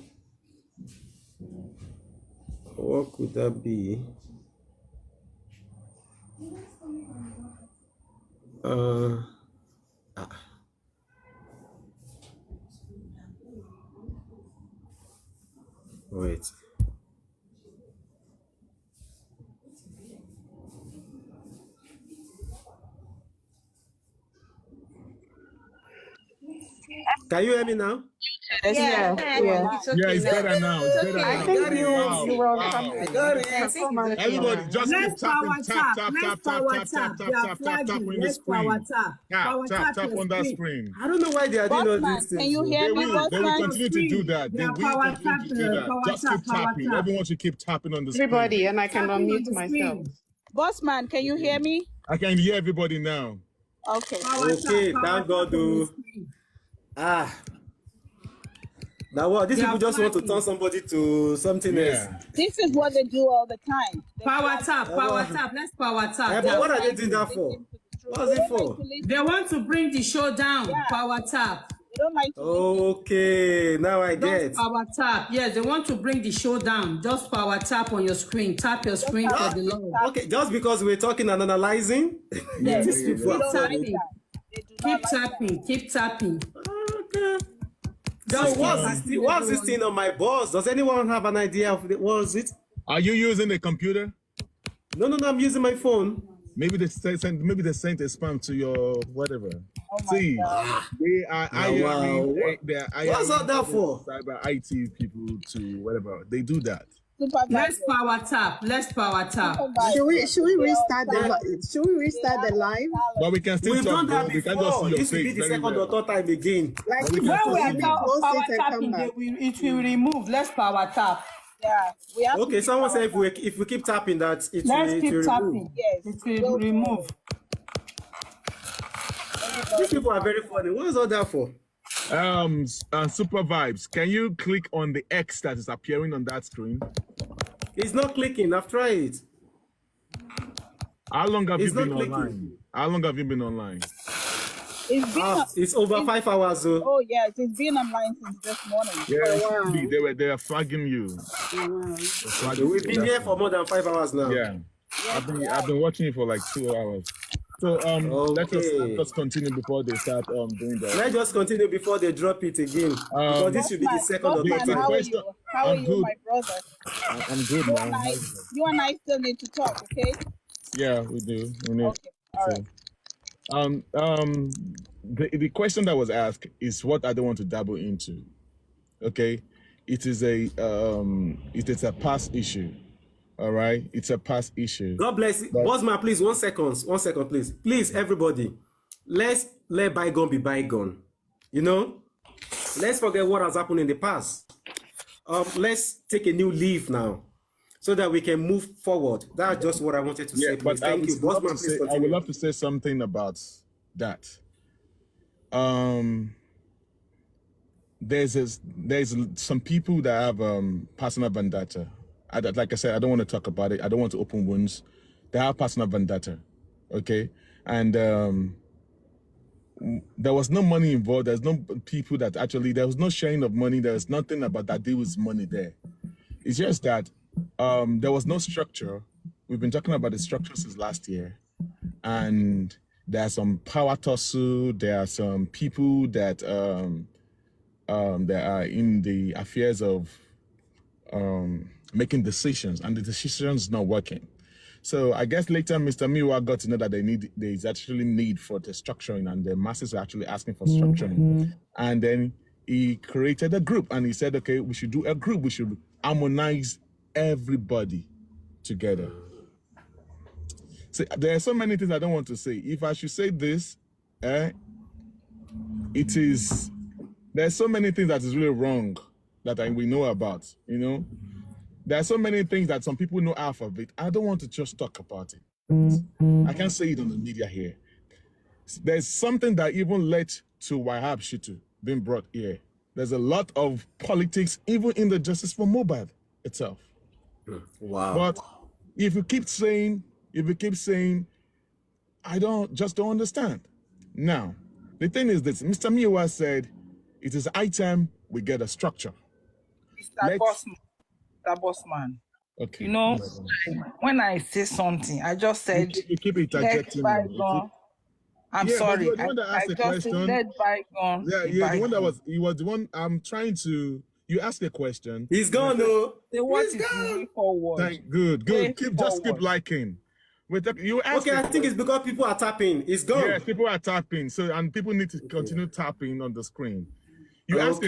What could that be? Wait. Can you hear me now? Yeah. It's okay Yeah, it's now. better now. It's better I now. think you Wow. were on Wow. something. Everybody, just keep Let's tapping, power tap, tap. tap, Let's tap, tap, power tap, tap, tap. tap, They are tap, tap, tap flagging. on the Let's power screen. tap. Tap, Power tap, tap tap your on that screen. screen. I don't know why they are doing all Bossman, these can things. you though. hear me, They will Bossman? continue to do that. They They are will power continue tap. to do that. Power Just tap. keep Power tapping. tap. Everyone should keep tapping on the screen. Everybody, and I can Tapping on unmute the myself. screen. Bossman, can you hear me? I can hear everybody now. Okay. Power Okay, tap. Power thank God. tap on the Oh. screen. Now what? These They people are just want to flagging. turn somebody to something else. Yeah. This is what they do all the time. They Power flag tap. Power tap. Let's power tap. They But are what are they flagging. doing that for? listen to the truth. What's They it don't like for? to listen. They want to bring the show down. Yeah. Power tap. They don't like to listen. Okay, now I Just get. power tap. Yes, they want to bring the show down. Just power tap on your screen. Tap your screen for the Lord. Okay, just because we're talking and analyzing, Yes. these people They are don't like funny. Tapping. that. They do Keep not like tapping. Keep tapping. Okay. So Just keep what's tapping. this everyone. thing on my boss? Does anyone have an idea of what is it? Are you using a computer? No, I'm using my phone. Maybe they sent a spam to your whatever. Oh my See, God. they are hiring. Wow. They are What's all hiring that for? cyber IT people to whatever. They do that. Let's Supervisor. power tap. Let's power tap. Supervisor. Should we They restart are should we restart the live? But we can still We've talk. done that Though. We can just see before. your This will be face the very second or well. third time again. Like But we if can When still we see are you. close power it and come tapping, back. it will remove. Let's power tap. Yeah. We have Okay, to someone power said tap. if we keep tapping that, it Let's will keep remove. tapping. Yes. It will remove. These people are very funny. What is all that for? Super Vibes. Can you click on the X that is appearing on that screen? It's not clicking. I've tried it. How long have It's you been not clicking. online? How long have you been online? It's been. It's over 5 hours. So Oh yes, it's been online since this morning. Yeah, they are flagging you. They're flagging we've you. been here for more than 5 hours now. Yeah, I've been watching it for like 2 hours. So let us continue before they start doing that. Let's just continue before they drop it again. Because this should be the second or third Bossman, time. how are you? How are I'm you, good. my brother? I'm good, You and man. you and I still need to talk, okay? Yeah, we do. We need. Okay, all right. The question that was asked is what I don't want to dabble into. Okay, it is a past issue. All right, it's a past issue. God bless you. Bossman, please, 1 second. 1 second, please. Please, everybody, let's let bygone be bygone. You know, let's forget what has happened in the past. Let's take a new leaf now so that we can move forward. That's just what I wanted to say. Yeah, Please. but Thank you. Bossman, please I would continue. love to say something about that. There's some people that have personal vendetta. Like I said, I don't want to talk about it. I don't want to open wounds. They have personal vendetta, okay? And there was no money involved. There's no people that actually, there was no sharing of money. There's nothing about that deal with money there. It's just that there was no structure. We've been talking about the structure since last year. And there are some power tussle. There are some people that are in the affairs of making decisions, and the decisions not working. So I guess later Mr. Miwa got to know that there is actually need for the structuring, and the masses are actually asking for structuring. And then he created a group, and he said, okay, we should do a group. We should harmonize everybody together. See, there are so many things I don't want to say. If I should say this, there's so many things that is really wrong that we know about, you know. There are so many things that some people know half of it. I don't want to just talk about it. I can't say it on the media here. There's something that even led to Wahab Shitu being brought here. There's a lot of politics, even in the Justice for Mohbad itself. Wow. But if you keep saying, I don't understand. Now, the thing is this, Mr. Miwa said, it is high time we get a structure. Mr. Bossman. Okay. You know, when I say something, I just said, you keep interjecting. I'm sorry. I just said, let bygone. Yeah, the one that was the one I'm trying to. You ask a question. He's gone though. He's gone. Forward. Good. Keep liking. You ask. Okay, I think it's because people are tapping. It's gone. Yes, people are tapping. So and people need to continue tapping on the screen. You asked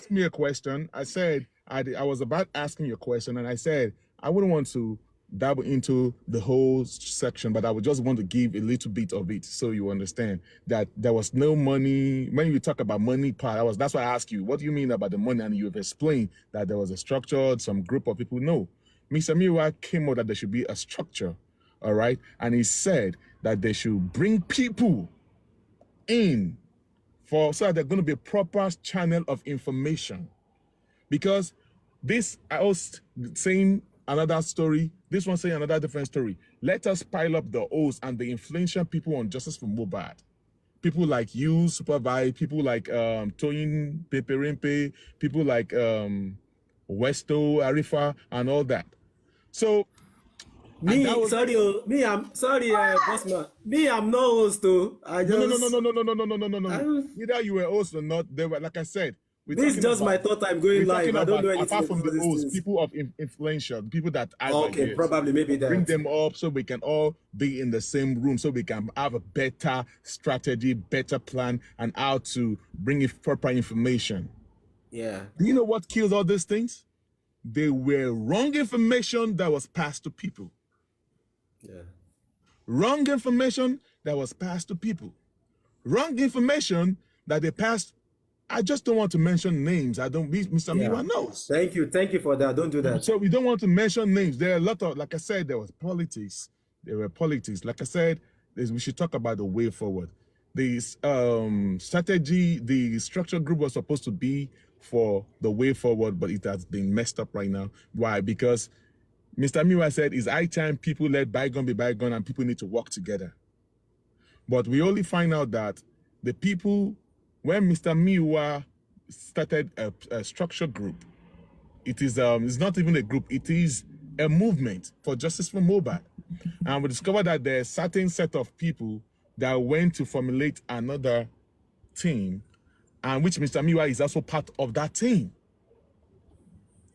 me a question. I said I was about asking you a question, and I said I wouldn't want to dabble into the whole section, but I would just want to give a little bit of it so you understand that there was no money. When you talk about money part, that's why I asked you, what do you mean about the money? And you've explained that there was a structure, some group of people. No, Mr. Miwa came out that there should be a structure, all right? And he said that they should bring people in so that there's going to be a proper channel of information. Because this, I was saying another story, this one saying another different story. Let us pile up the O's and the influential people on Justice for Mohbad. People like you, Supervise, people like Toyin Peperimpe, people like Westo, Arifa, and all that. So, I'm sorry, Bossman. I'm not host though. No. Either you were host or not, they were, like I said, this is just my third time going live. I don't know anything apart from the hosts, people of influential, people that probably maybe that. Bring them up so we can all be in the same room, so we can have a better strategy, better plan, and how to bring in proper information. Yeah. Do you know what kills all these things? They were wrong information that was passed to people. Yeah. Wrong information that was passed to people. Wrong information that they passed. I just don't want to mention names. Mr. Miwa knows. Thank you for that. Don't do that. So we don't want to mention names. There are a lot of, like I said, there was politics. There were politics. Like I said, we should talk about the way forward. The strategy, the structure group was supposed to be for the way forward, but it has been messed up right now. Why? Because Mr. Miwa said it's high time people let bygone be bygone and people need to work together. But we only find out that the people, when Mr. Miwa started a structure group, it's not even a group, it is a movement for Justice for Mohbad. And we discovered that there are a certain set of people that went to formulate another team, and which Mr. Miwa is also part of that team.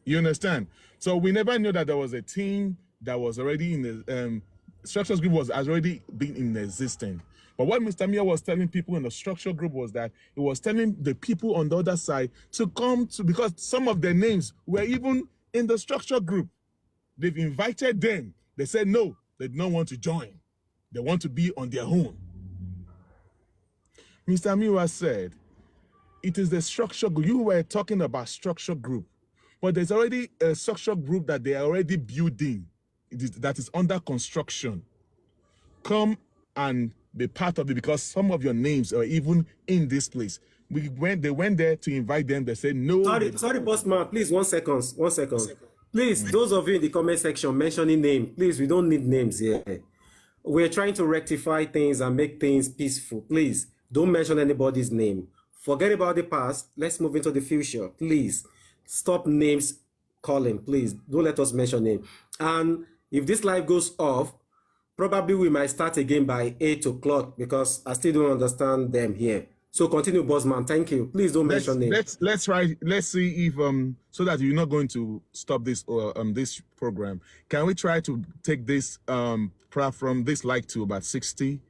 You understand? So we never knew that there was a team that was already in the structures group has already been in existence. But what Mr. Miwa was telling people in the structure group was that he was telling the people on the other side to come to, because some of their names were even in the structure group. They've invited them. They said no, they don't want to join. They want to be on their own. Mr. Miwa said, it is the structure group. You were talking about structure group, but there's already a structure group that they are already building, that is under construction. Come and be part of it, because some of your names are even in this place. They went there to invite them. They said no. Sorry, Bossman. Please, 1 second. 1 second. Please, those of you in the comment section mentioning names, please, we don't need names here. We're trying to rectify things and make things peaceful. Please, don't mention anybody's name. Forget about the past. Let's move into the future. Please, stop names calling. Please, don't let us mention names. And if this live goes off, probably we might start again by 8 o'clock, because I still don't understand them here. So continue, bossman. Thank you. Please don't mention name. Let's try. Let's see if so that you're not going to stop this this program. Can we try to take this from this like to about 60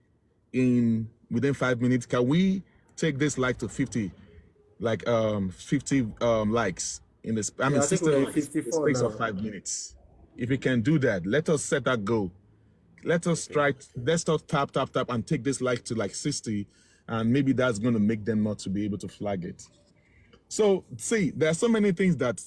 in within 5 minutes? Can we take this like to 50, like 50 likes in this? I mean, 60 in the space of 5 minutes. If we can do that, let us set that goal. Let us try. Let's start tap and take this like to like 60. And maybe that's going to make them not to be able to flag it. So, see, there are so many things that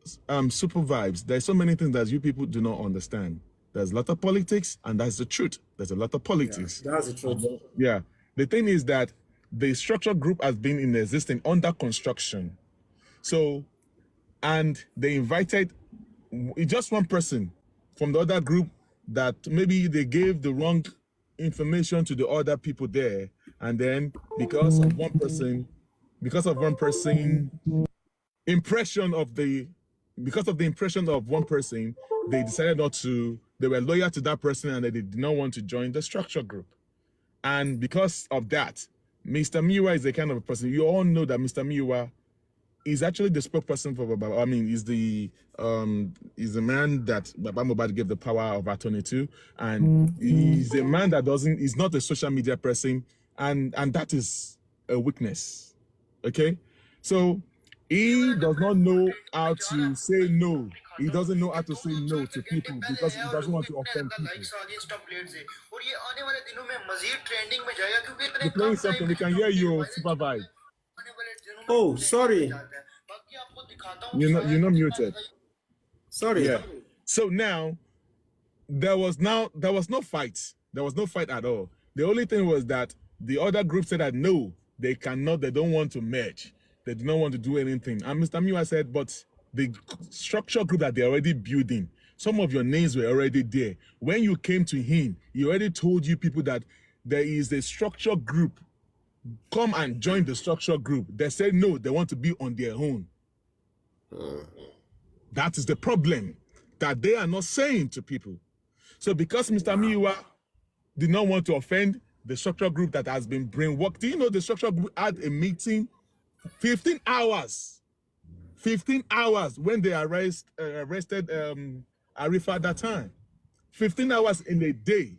super vibes. There's so many things that you people do not understand. There's a lot of politics, and that's the truth. There's a lot of politics. Yeah, that's the truth. Yeah. The thing is that the structure group has been in existence under construction. So, and they invited just one person from the other group that maybe they gave the wrong information to the other people there. And then because of one person impression of the impression of one person, they decided not to, they were loyal to that person and they did not want to join the structure group. And because of that, Mr. Miwa is the kind of a person, you all know that Mr. Miwa is actually the spokesperson for Baba. I mean, is the man that Baba Mohbad gave the power of attorney to, and he's a man that he's not a social media person, and that is a weakness. Okay, so he does not know how to say no. He doesn't know how to say no to people because he doesn't want to offend people. You're playing something, we can hear you, Super Vibe. Oh, sorry. You're not muted. Sorry. Yeah. So now there was no fight. There was no fight at all. The only thing was that the other group said that no, they cannot, they don't want to merge. They do not want to do anything. And Mr. Miwa said, but the structure group that they're already building, some of your names were already there. When you came to him, he already told you people that there is a structure group. Come and join the structure group. They said no, they want to be on their own. That is the problem that they are not saying to people. So because Mr. Miwa did not want to offend the structure group that has been brainwashed, do you know the structure group had a meeting 15 hours? 15 hours when they arrested Arifa at that time. 15 hours in a day.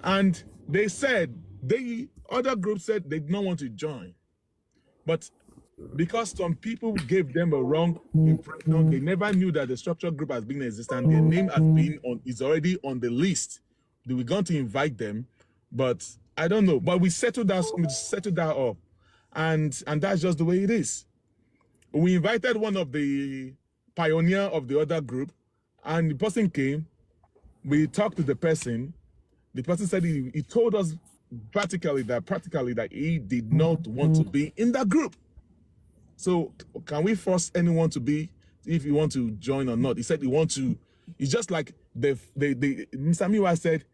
And they said, the other group said they did not want to join. But because some people gave them a wrong impression, they never knew that the structure group has been existent. Their name is already on the list. They were going to invite them, but I don't know. But we settled that up. And that's just the way it is. We invited one of the pioneer of the other group, and the person came. We talked to the person. The person said he told us practically that he did not want to be in that group. So can we force anyone to be, if you want to join or not? He said he want to. It's just like Mr. Miwa said,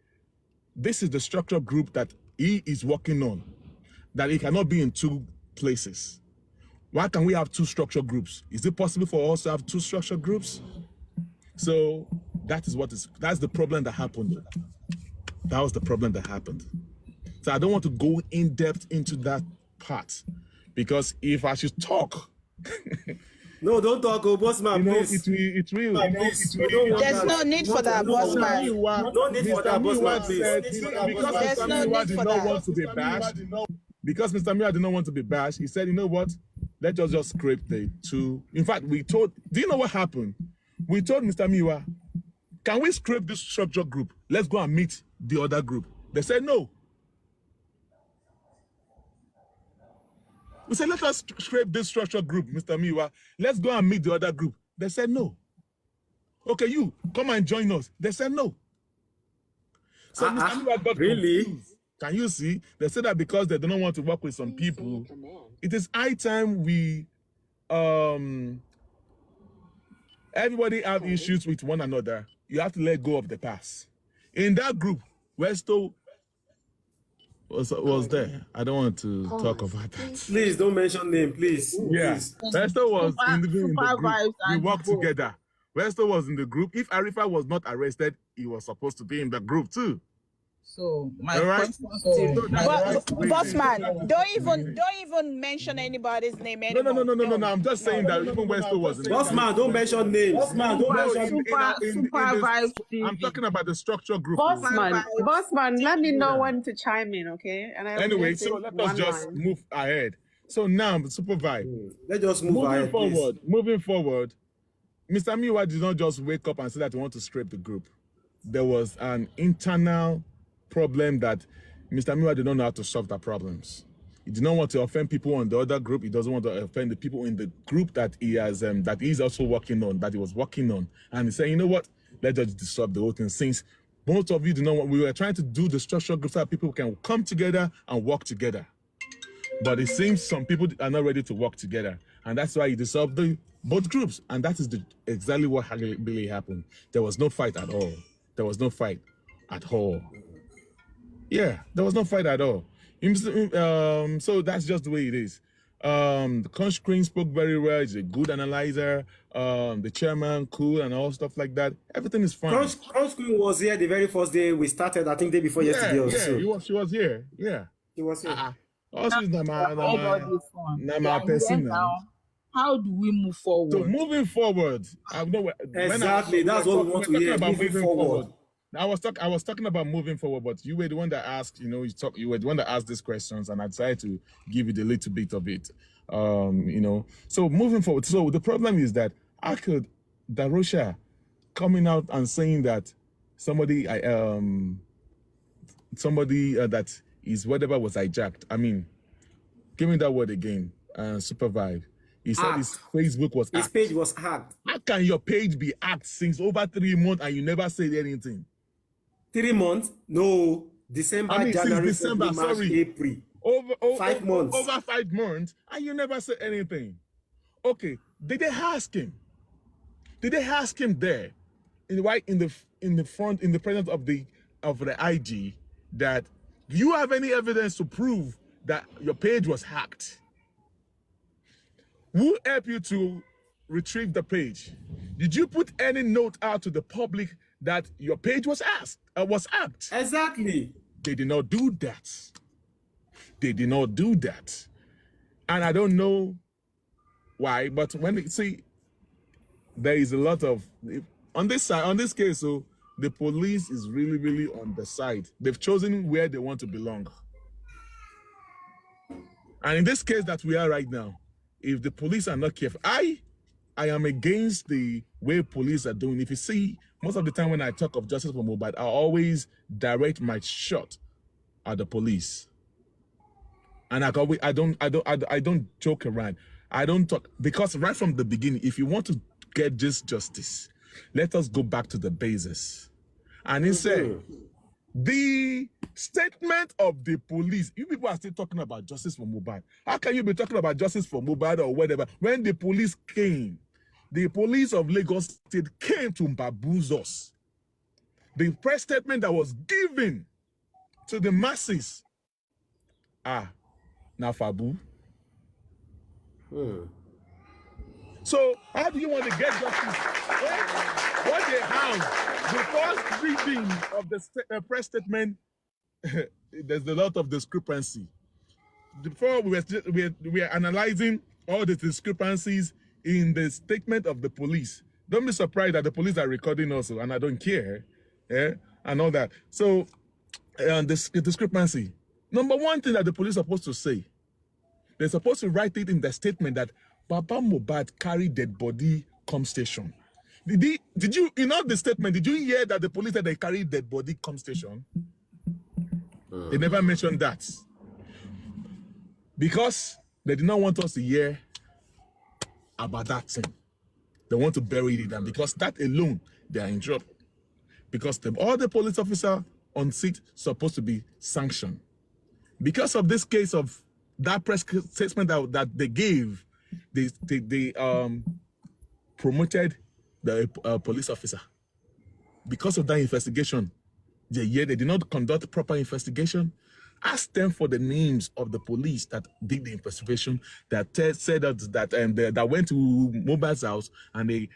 this is the structure group that he is working on, that he cannot be in two places. Why can we have two structure groups? Is it possible for us to have two structure groups? So that's the problem that happened. That was the problem that happened. So I don't want to go in depth into that part, because if I should talk, no, don't talk, bossman, please. It will. There's no need for that, bossman. No need for that, bossman, please. Because Mr. Miwa did not want to be bashed. Because Mr. Miwa did not want to be bashed, he said, you know what? Let's just scrape the two. In fact, do you know what happened? We told Mr. Miwa, can we scrape this structure group? Let's go and meet the other group. They said no. We said, let us scrape this structure group, Mr. Miwa. Let's go and meet the other group. They said no. Okay, you, come and join us. They said no. So Mr. Miwa got confused. Can you see? They said that because they do not want to work with some people, it is high time we, everybody have issues with one another. You have to let go of the past. In that group, Westo was there. I don't want to talk about that. Please don't mention name, please. Yeah, Westo was in the group. We worked together. Westo was in the group. If Arifa was not arrested, he was supposed to be in the group too. So my All right. question still So that's But right. boss man, don't even mention anybody's name No, anymore. Don't. I'm just saying that even Westo was in Boss man, don't mention names. Boss man, don't No, mention. Super Vibe I'm TV. talking about the structure group. Bossman, let me know Yeah. when to chime in, okay? And I will Anyway, just so say let us one just line. move ahead. So now, Super Vibe. Let's just move ahead, please. Moving forward, Mr. Miwa did not just wake up and say that he want to scrape the group. There was an internal problem that Mr. Miwa did not know how to solve the problems. He did not want to offend people on the other group. He doesn't want to offend the people in the group that he has, that he's also working on, that he was working on. And he said, you know what? Let's just disrupt the whole thing. Since most of you do not want, we were trying to do the structural group so that people can come together and work together. But it seems some people are not ready to work together. And that's why he dissolved both groups. And that is exactly what really happened. There was no fight at all. There was no fight at all. Yeah, there was no fight at all. So that's just the way it is. The Conch Screen spoke very well. He's a good analyzer. The chairman, cool, and all stuff like that. Everything is fine. Conch Screen was here the very first day we started. I think day before yesterday or so. She was here. Yeah. He was here. Also, person now. How do we move forward? So moving forward, Exactly. That's what we want to hear. Moving forward. I was talking about moving forward, but you were the one that asked. You were the one that asked these questions, and I decided to give you the little bit of it. So moving forward. So the problem is that Darosha coming out and saying that somebody that is whatever was hijacked. I mean, give me that word again. Super Vibe. He said his Facebook was hacked. His page was hacked. How can your page be hacked since over 3 months and you never said anything? 3 months? No. December, January, December, February, March, April. Over 5 months. Over 5 months, and you never said anything. Okay, did they ask him? Did they ask him there, in the presence of the IG, that you have any evidence to prove that your page was hacked? Who helped you to retrieve the page? Did you put any note out to the public that your page was hacked? Exactly. They did not do that. They did not do that. And I don't know why, but there is a lot of, on this case, so the police is really, really on the side. They've chosen where they want to belong. And in this case that we are right now, if the police are not careful, I am against the way police are doing. If you see, most of the time when I talk of justice for Mohbad, I always direct my shot at the police. And I don't joke around. I don't talk, because right from the beginning, if you want to get this justice, let us go back to the basis. And he said, the statement of the police, you people are still talking about justice for Mohbad. How can you be talking about justice for Mohbad or whatever when the police came? The police of Lagos State came to bamboozle us. The press statement that was given to the masses, now Fabu. So how do you want to get justice? What they have, the first reading of the press statement, there's a lot of discrepancy. Before we are analyzing all the discrepancies in the statement of the police. Don't be surprised that the police are recording also, and I don't care, and all that. So, the discrepancy. Number one thing that the police are supposed to say, they're supposed to write it in the statement that Baba Mohbad carried dead body come station. Did you, in all the statement, did you hear that the police said they carried dead body come station? They never mentioned that. Because they did not want us to hear about that thing. They want to bury it, and because that alone, they are in trouble. Because all the police officer on seat supposed to be sanctioned. Because of this case of that press statement that they gave, they promoted the police officer. Because of that investigation, they did not conduct proper investigation. Ask them for the names of the police that did the investigation, that said that went to Mohbad's house, and they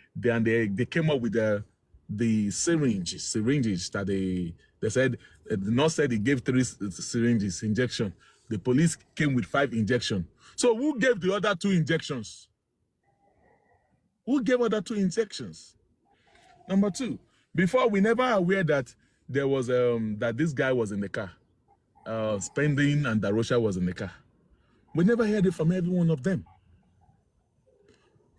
came up with the syringes that they said The nurse said he gave 3 syringes injection. The police came with 5 injections. So who gave the other 2 injections? Who gave other 2 injections? Number 2, before we never aware that there was that this guy was in the car, Spending and Darosha was in the car. We never heard it from every one of them.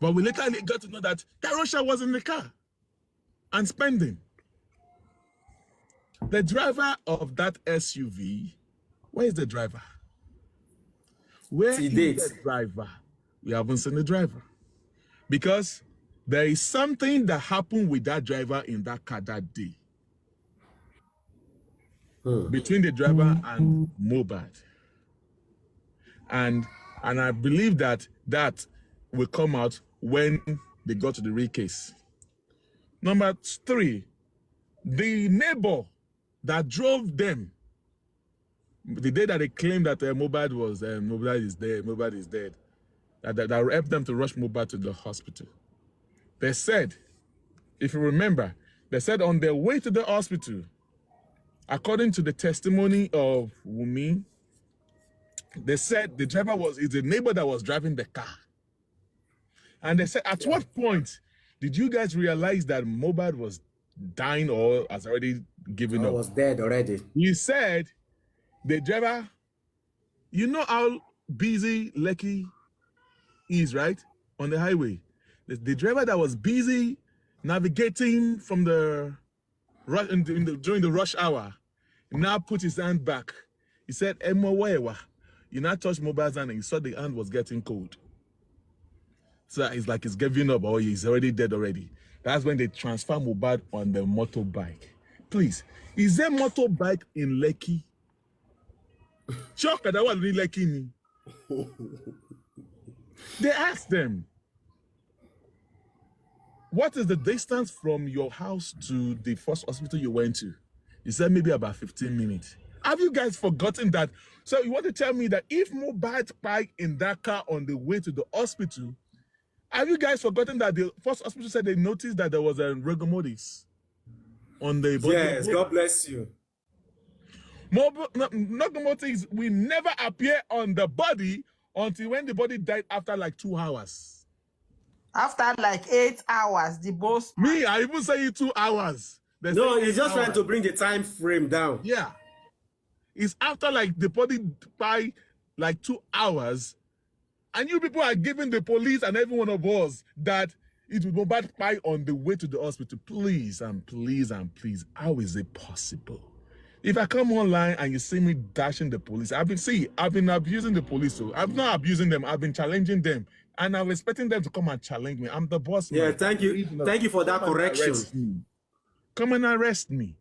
But we later got to know that Darosha was in the car and Spending. The driver of that SUV, where is the driver? Where is the driver? We haven't seen the driver. Because there is something that happened with that driver in that car that day. Between the driver and Mohbad. And I believe that will come out when they go to the real case. Number 3, the neighbor that drove them the day that they claimed that Mohbad is dead, that helped them to rush Mohbad to the hospital. They said, if you remember, they said on their way to the hospital, according to the testimony of Wumi, they said the driver is the neighbor that was driving the car. And they said, at what point did you guys realize that Mohbad was dying or has already given up? Was dead already. He said, the driver, you know how busy Lekki is, right? On the highway. The driver that was busy navigating from during the rush hour, now put his hand back. He said, Emowewa. You now touched Mohbad's hand and you saw the hand was getting cold. So it's like he's giving up or he's already dead already. That's when they transfer Mohbad on the motorbike. Please, is there motorbike in Lekki? Choka, that was really Lekki. They asked them, what is the distance from your house to the first hospital you went to? He said maybe about 15 minutes. Have you guys forgotten that? So you want to tell me that if Mohbad died in that car on the way to the hospital, have you guys forgotten that the first hospital said they noticed that there was a rigor mortis on the body? Yes, God bless you. Rigor mortis will never appear on the body until when the body died after like 2 hours. After like 8 hours, the boss. Me, I even say 2 hours. No, he's just trying to bring the time frame down. Yeah. It's after like the body by like 2 hours. And you people are giving the police and every one of us that it will go back by on the way to the hospital. Please and please and please. How is it possible? If I come online and you see me dashing the police, I've been abusing the police. So I'm not abusing them. I've been challenging them. And I'm expecting them to come and challenge me. I'm the boss. Yeah, man. thank you. Thank you for that correction. Come and arrest me.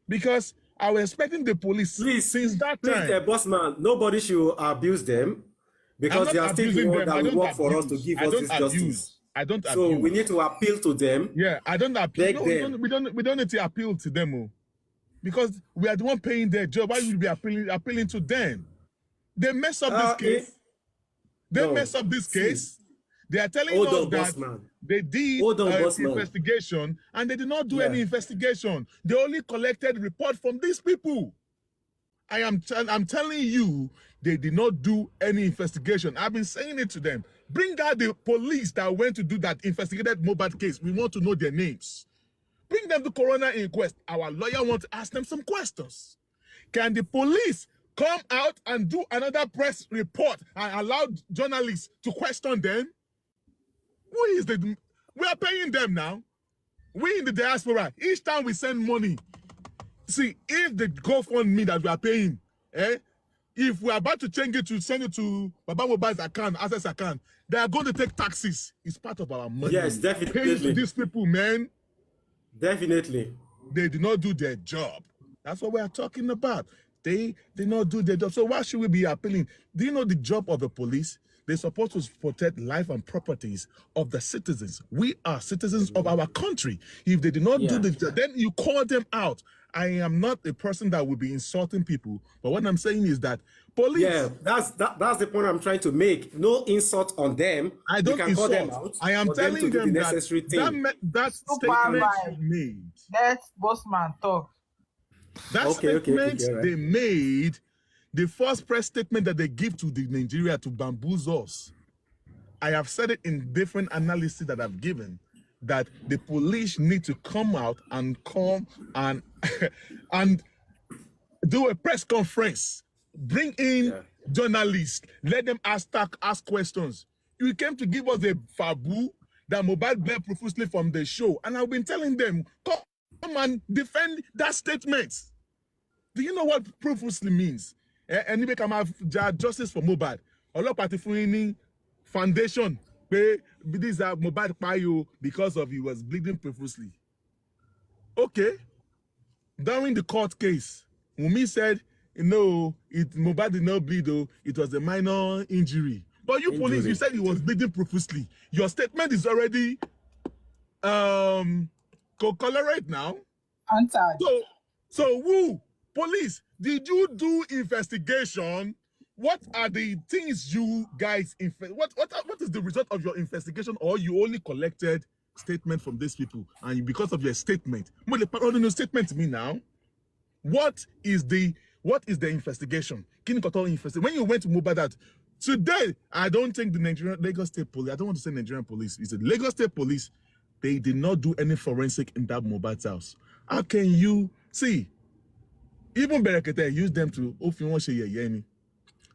Because I was expecting the police since that time. Please, boss man, nobody should abuse them because they are still the ones that will work for us to give us this justice. I don't abuse. So we need to appeal to them. Yeah, I don't appeal. No, we don't need to appeal to them. Because we are the one paying their job. Why would we be appealing to them? They mess up this case. Mess up this case. They are telling us that they did an investigation and they did not do any investigation. They only collected report from these people. I'm telling you, they did not do any investigation. I've been saying it to them. Bring out the police that went to do that investigated Mohbad case. We want to know their names. Bring them to coroner inquest. Our lawyer wants to ask them some questions. Can the police come out and do another press report and allow journalists to question them? We are paying them now. We in the diaspora, each time we send money, see, if the GoFundMe that we are paying, if we are about to change it to send it to Baba Mohbad's account, access account, they are going to take taxes. It's part of our money. Yes, definitely. Paying to these people, man. Definitely. They did not do their job. That's what we are talking about. They did not do their job. So why should we be appealing? Do you know the job of the police? They're supposed to protect life and properties of the citizens. We are citizens of our country. If they did not do the job, then you call them out. I am not a person that will be insulting people, but what I'm saying is that police. Yeah, that's the point I'm trying to make. No insult on them. I don't insult. Call them out. I am telling them the that necessary thing. that statement you made. Let Bossman talk. That Okay, statement all right. they made, the first press statement that they give to the Nigeria to bamboozle us. I have said it in different analysis that I've given, that the police need to come out and and do a press conference, bring in journalists, let them ask questions. You came to give us a fabu that Mohbad bear profusely from the show, and I've been telling them, come and defend that statement. Do you know what profusely means? And you can have justice for Mohbad. Ọlọ́pàá ti fún yín ní foundation pé this Mohbad payo because of he was bleeding profusely. Okay. During the court case, Wunmi said, no, Mohbad did not bleed though, it was a minor injury. But you police, you said he was bleeding profusely. Your statement is already colorate now. Answered. So who? Police, did you do investigation? What are the things you guys what is the result of your investigation, or you only collected statement from these people and because of your statement? Statement to me now. What is the investigation? When you went to Mohbad, today, I don't think the Lagos State Police, I don't want to say Nigerian police, it's the Lagos State Police, they did not do any forensic in that Mohbad's house. How can you see? Even Berekete used them to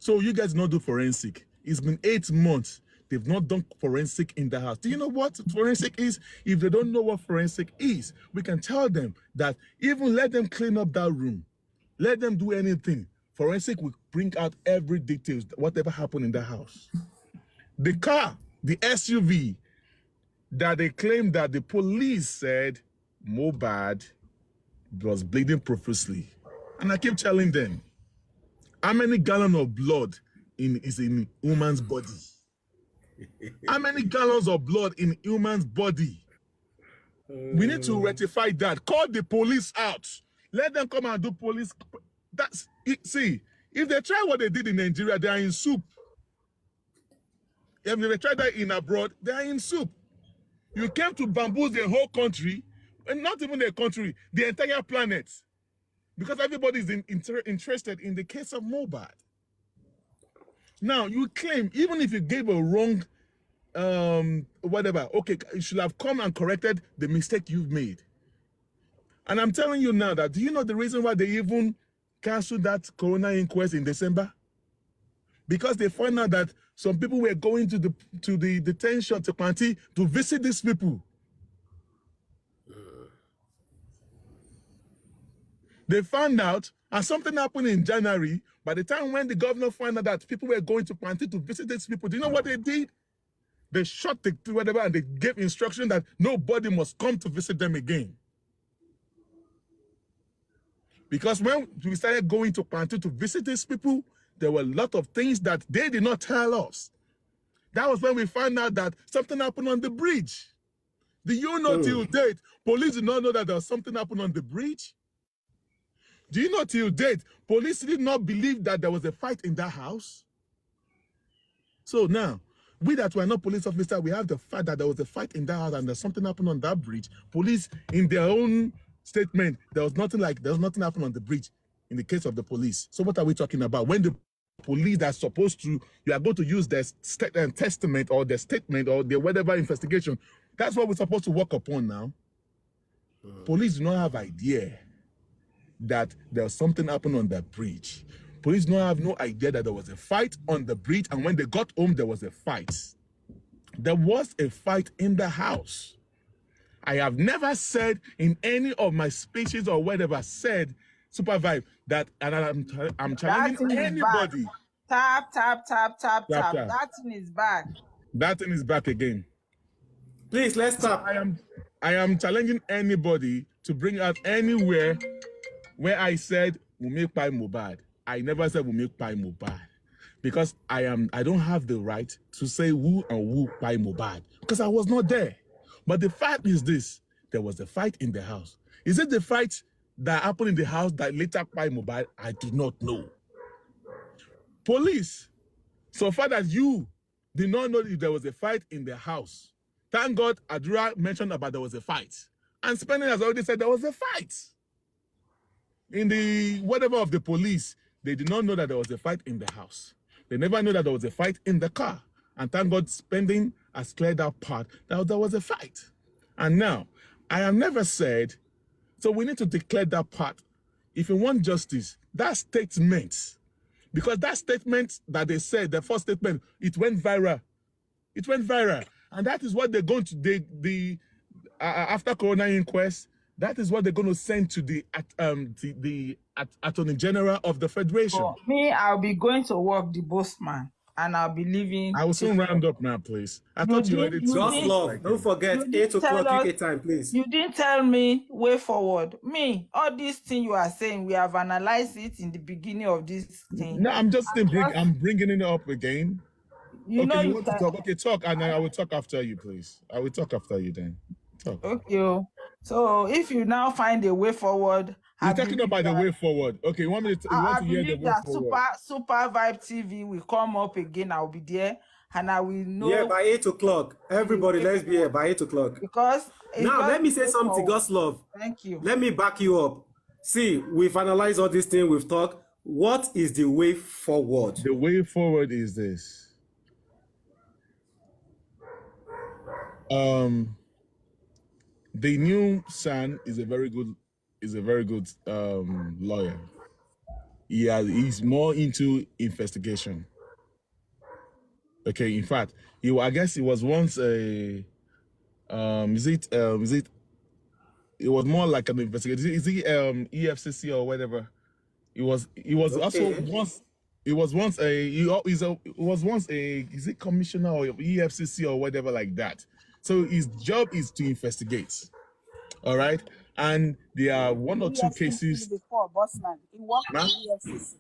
so you guys not do forensic. It's been 8 months. They've not done forensic in the house. Do you know what forensic is? If they don't know what forensic is, we can tell them that even let them clean up that room. Let them do anything. Forensic will bring out every details, whatever happened in the house. The car, the SUV, that they claim that the police said Mohbad was bleeding profusely. And I keep telling them, how many gallons of blood is in woman's body? How many gallons of blood in human's body? We need to rectify that. Call the police out. Let them come and do police. That's it. See, if they try what they did in Nigeria, they are in soup. If they try that in abroad, they are in soup. You came to bamboozle the whole country, and not even the country, the entire planet. Because everybody is interested in the case of Mohbad. Now, you claim, even if you gave a wrong, whatever, okay, you should have come and corrected the mistake you've made. And I'm telling you now that, do you know the reason why they even canceled that coroner inquest in December? Because they found out that some people were going to the detention to Kwanti to visit these people. They found out, and something happened in January. By the time when the governor found out that people were going to Kwanti to visit these people, do you know what they did? They shut the whatever and they gave instruction that nobody must come to visit them again. Because when we started going to Kwanti to visit these people, there were a lot of things that they did not tell us. That was when we found out that something happened on the bridge. Do you know till date, police did not know that there was something happened on the bridge? Do you know till date, police did not believe that there was a fight in that house? So now, we that were not police officers, we have the fact that there was a fight in that house and there's something happened on that bridge. Police, in their own statement, there was nothing happened on the bridge in the case of the police. So what are we talking about? When the police are supposed to, you are going to use their testament or their statement or their whatever investigation, that's what we're supposed to work upon now. Police do not have idea that there was something happened on that bridge. Police don't have no idea that there was a fight on the bridge, and when they got home, there was a fight. There was a fight in the house. I have never said in any of my speeches or whatever said, Super Vibe, that, and I'm challenging anybody. Tap. That thing is back. That thing is back again. Please, let's stop. I am challenging anybody to bring out anywhere where I said we make Pai Mohbad. I never said we make Pai Mohbad, because I don't have the right to say who and who Pai Mohbad, because I was not there. But the fact is this: there was a fight in the house. Is it the fight that happened in the house that later Pai Mohbad? I do not know. Police, so far that you did not know if there was a fight in the house. Thank God Adura mentioned about there was a fight, and Spenny has already said there was a fight. in the whatever of the police, they did not know that there was a fight in the house. They never knew that there was a fight in the car. And thank God spending has cleared that part that there was a fight. And now, I have never said, so we need to declare that part. If you want justice, that statement, because that statement that they said, the first statement, it went viral. It went viral. And that is what they're going to, after Corona inquest, that is what they're going to send to the Attorney General of the Federation. For me, I'll be going to work the bossman, and I'll be leaving. I will soon round up now, please. I thought you already Just love. Don't forget, 8 o'clock UK time, please. You didn't tell me way forward. Me, all these things you are saying, we have analyzed it in the beginning of this thing. No, I'm I'm bringing it up again. You know, you want to talk? Okay, talk, and I will talk after you, please. I will talk after you then. Talk. Okay. So if you now find a way forward, you're talking about the way forward. Okay, you want me to? You want to hear the way forward? Super Vibe TV will come up again. I'll be there, and I will know. Yeah, by 8 o'clock. Everybody, let's be here by 8 o'clock. Because now, let me say something, God's love. Thank you. Let me back you up. See, we've analyzed all these things. We've talked. What is the way forward? The way forward is this. The new son is a very good lawyer. He's more into investigation. Okay, in fact, I guess he was once a it was more like an investigator. Is he EFCC or whatever? He was also once. He was once is it commissioner or EFCC or whatever like that. So his job is to investigate. All right. And there are one or two cases. Before, bossman. He worked with EFCC.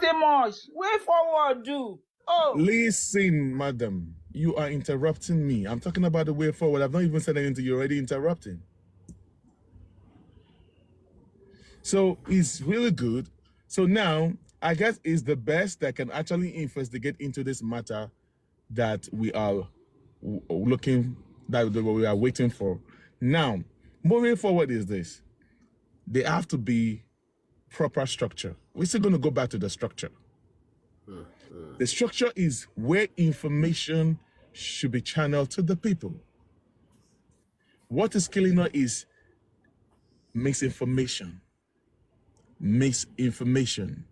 Not much. Way forward, do. Oh. Listen, madam. You are interrupting me. I'm talking about the way forward. I've not even said anything. You're already interrupting. So it's really good. So now, I guess it's the best that can actually investigate into this matter that we are we are waiting for. Now, moving forward is this. They have to be proper structure. We're still going to go back to the structure. The structure is where information should be channeled to the people. What is killing us is misinformation. Misinformation.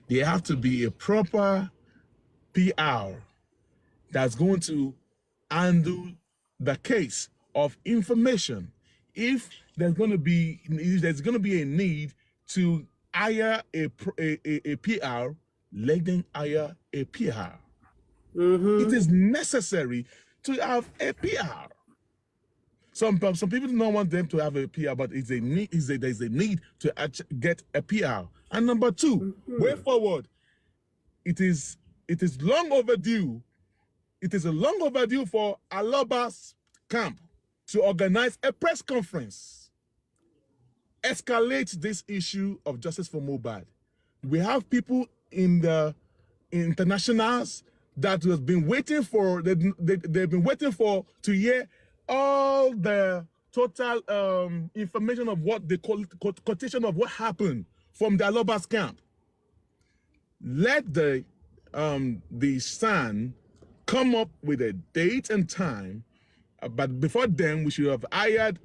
There have to be a proper PR that's going to handle the case of information. If there's going to be a need to hire a PR, let them hire a PR. It is necessary to have a PR. Some people do not want them to have a PR, but there's a need to get a PR. And number two, way forward, it is long overdue. It is a long overdue for Aloba's camp to organize a press conference, escalate this issue of justice for Mohbad. We have people in the internationals that have been waiting for, they've been waiting for to hear all the total information of what they call quotation of what happened from the Aloba's camp. Let the son come up with a date and time, but before then we should have hired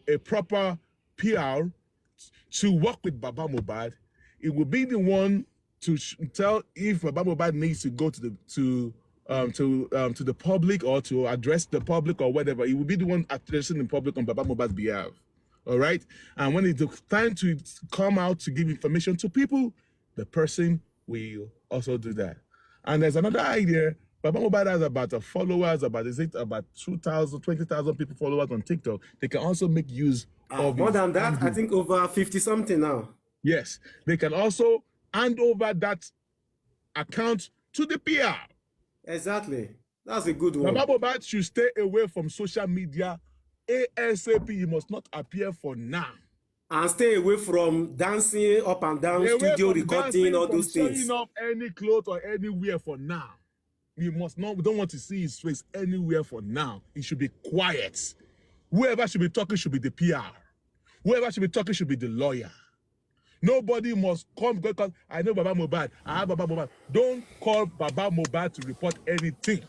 a proper PR to work with Baba Mohbad. It will be the one to tell if Baba Mohbad needs to go to the public or to address the public or whatever. It will be the one addressing the public on Baba Mohbad's behalf. All right? And when it's time to come out to give information to people, the person will also do that. And there's another idea. Baba Mohbad has about followers, about 2,000, 20,000 people followers on TikTok. They can also make use of more than that. I think over 50 something now. Yes, they can also hand over that account to the PR. Exactly. That's a good one. Baba Mohbad should stay away from social media ASAP. He must not appear for now. And stay away from dancing up and down, studio recording, all those things. Showing off any clothes or anywhere for now. We don't want to see his face anywhere for now. He should be quiet. Whoever should be talking should be the PR. Whoever should be talking should be the lawyer. Nobody must come because I know Baba Mohbad. I have Baba Mohbad. Don't call Baba Mohbad to report anything.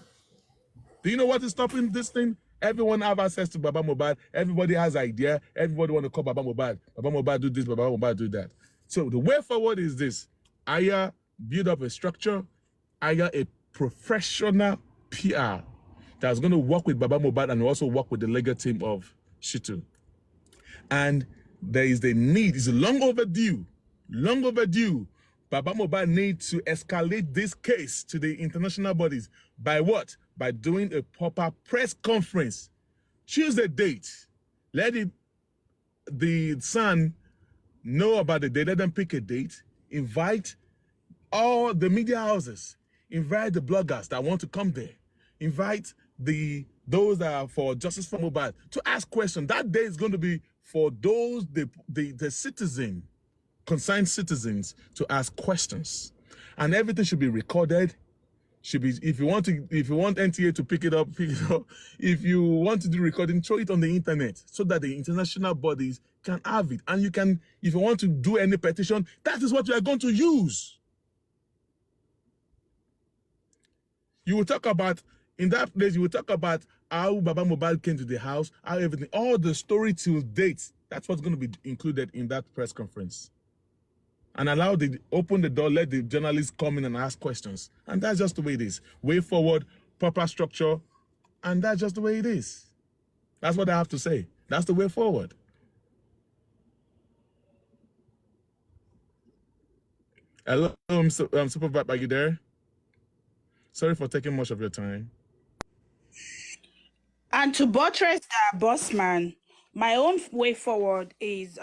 Do you know what is stopping this thing? Everyone have access to Baba Mohbad. Everybody has idea. Everybody want to call Baba Mohbad. Baba Mohbad do this, Baba Mohbad do that. So the way forward is this. Either build up a structure, either a professional PR that's going to work with Baba Mohbad and also work with the legal team of Shitu. And there is the need, it's long overdue. Baba Mohbad needs to escalate this case to the international bodies. By what? By doing a proper press conference. Choose the date. Let the Sun know about the date. Let them pick a date. Invite all the media houses. Invite the bloggers that want to come there. Invite those that are for Justice for Mohbad to ask questions. That day is going to be for those, the citizen, concerned citizens to ask questions. And everything should be recorded. Should be, if you want NTA to pick it up, pick it up. If you want to do recording, throw it on the internet so that the international bodies can have it. And you can, if you want to do any petition, that is what you are going to use. You will talk about, in that place, you will talk about how Baba Mohbad came to the house, how everything, all the story till date. That's what's going to be included in that press conference. And open the door, let the journalists come in and ask questions. And that's just the way it is. Way forward, proper structure, and that's just the way it is. That's what I have to say. That's the way forward. Hello, Supervisor, are you there? Sorry for taking much of your time. And to buttress that, Bossman, my own way forward is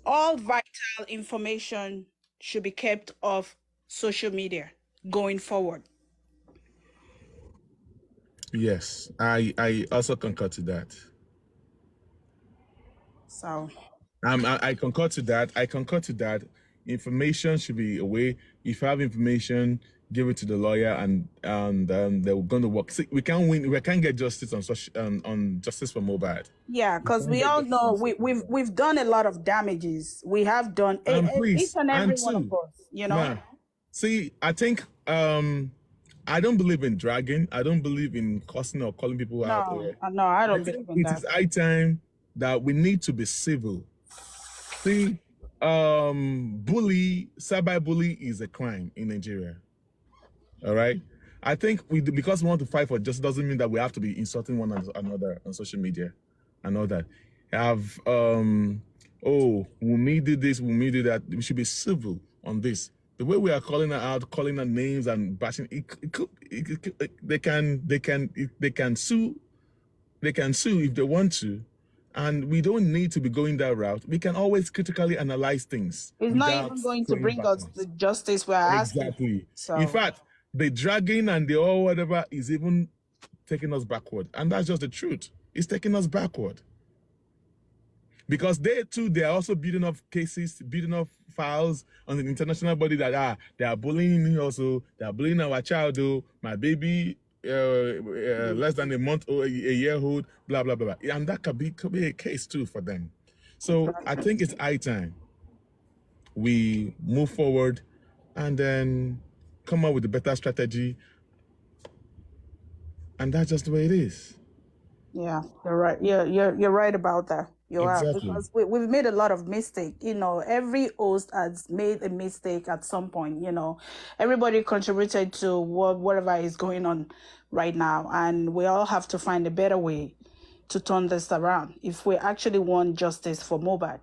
all vital information should be kept off social media going forward. Yes, I also concur to that. So I concur to that. I concur to that. Information should be away. If you have information, give it to the lawyer, and they're going to work. See, we can't win. We can't get justice on Justice for Mohbad. yeah, because we all know we've done a lot of damages. We have done each and every one of us. You know. Man, see, I think I don't believe in dragging. I don't believe in cussing or calling people out. No, I don't believe in that. It is high time that we need to be civil. See, cyber bully is a crime in Nigeria. All right. I think because we want to fight for justice doesn't mean that we have to be insulting one another on social media and all that. Wunmi did this, Wunmi did that. We should be civil on this. The way we are calling her out, calling her names and bashing, they can sue if they want to. And we don't need to be going that route. We can always critically analyze things. It's not even going to bring us the justice we're asking. Exactly. So. In fact, the dragging and the whatever is even taking us backward. And that's just the truth. It's taking us backward. Because they are also building up cases, building up files on the international body that they are bullying me also. They are bullying our child, my baby, less than a month or a year old, blah, blah, blah, blah. And that could be a case too for them. So I think it's high time we move forward and then come up with a better strategy. And that's just the way it is. Yeah, you're right. You're right about that. You Exactly. are, because we've made a lot of mistakes. You know, every host has made a mistake at some point. You know, everybody contributed to whatever is going on right now, and we all have to find a better way to turn this around. If we actually want justice for Mohbad,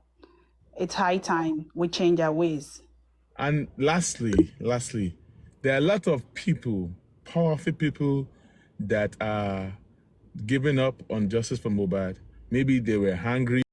it's high time we change our ways. And lastly, there are a lot of people, powerful people, that are giving up on justice for Mohbad. Maybe they were hungry.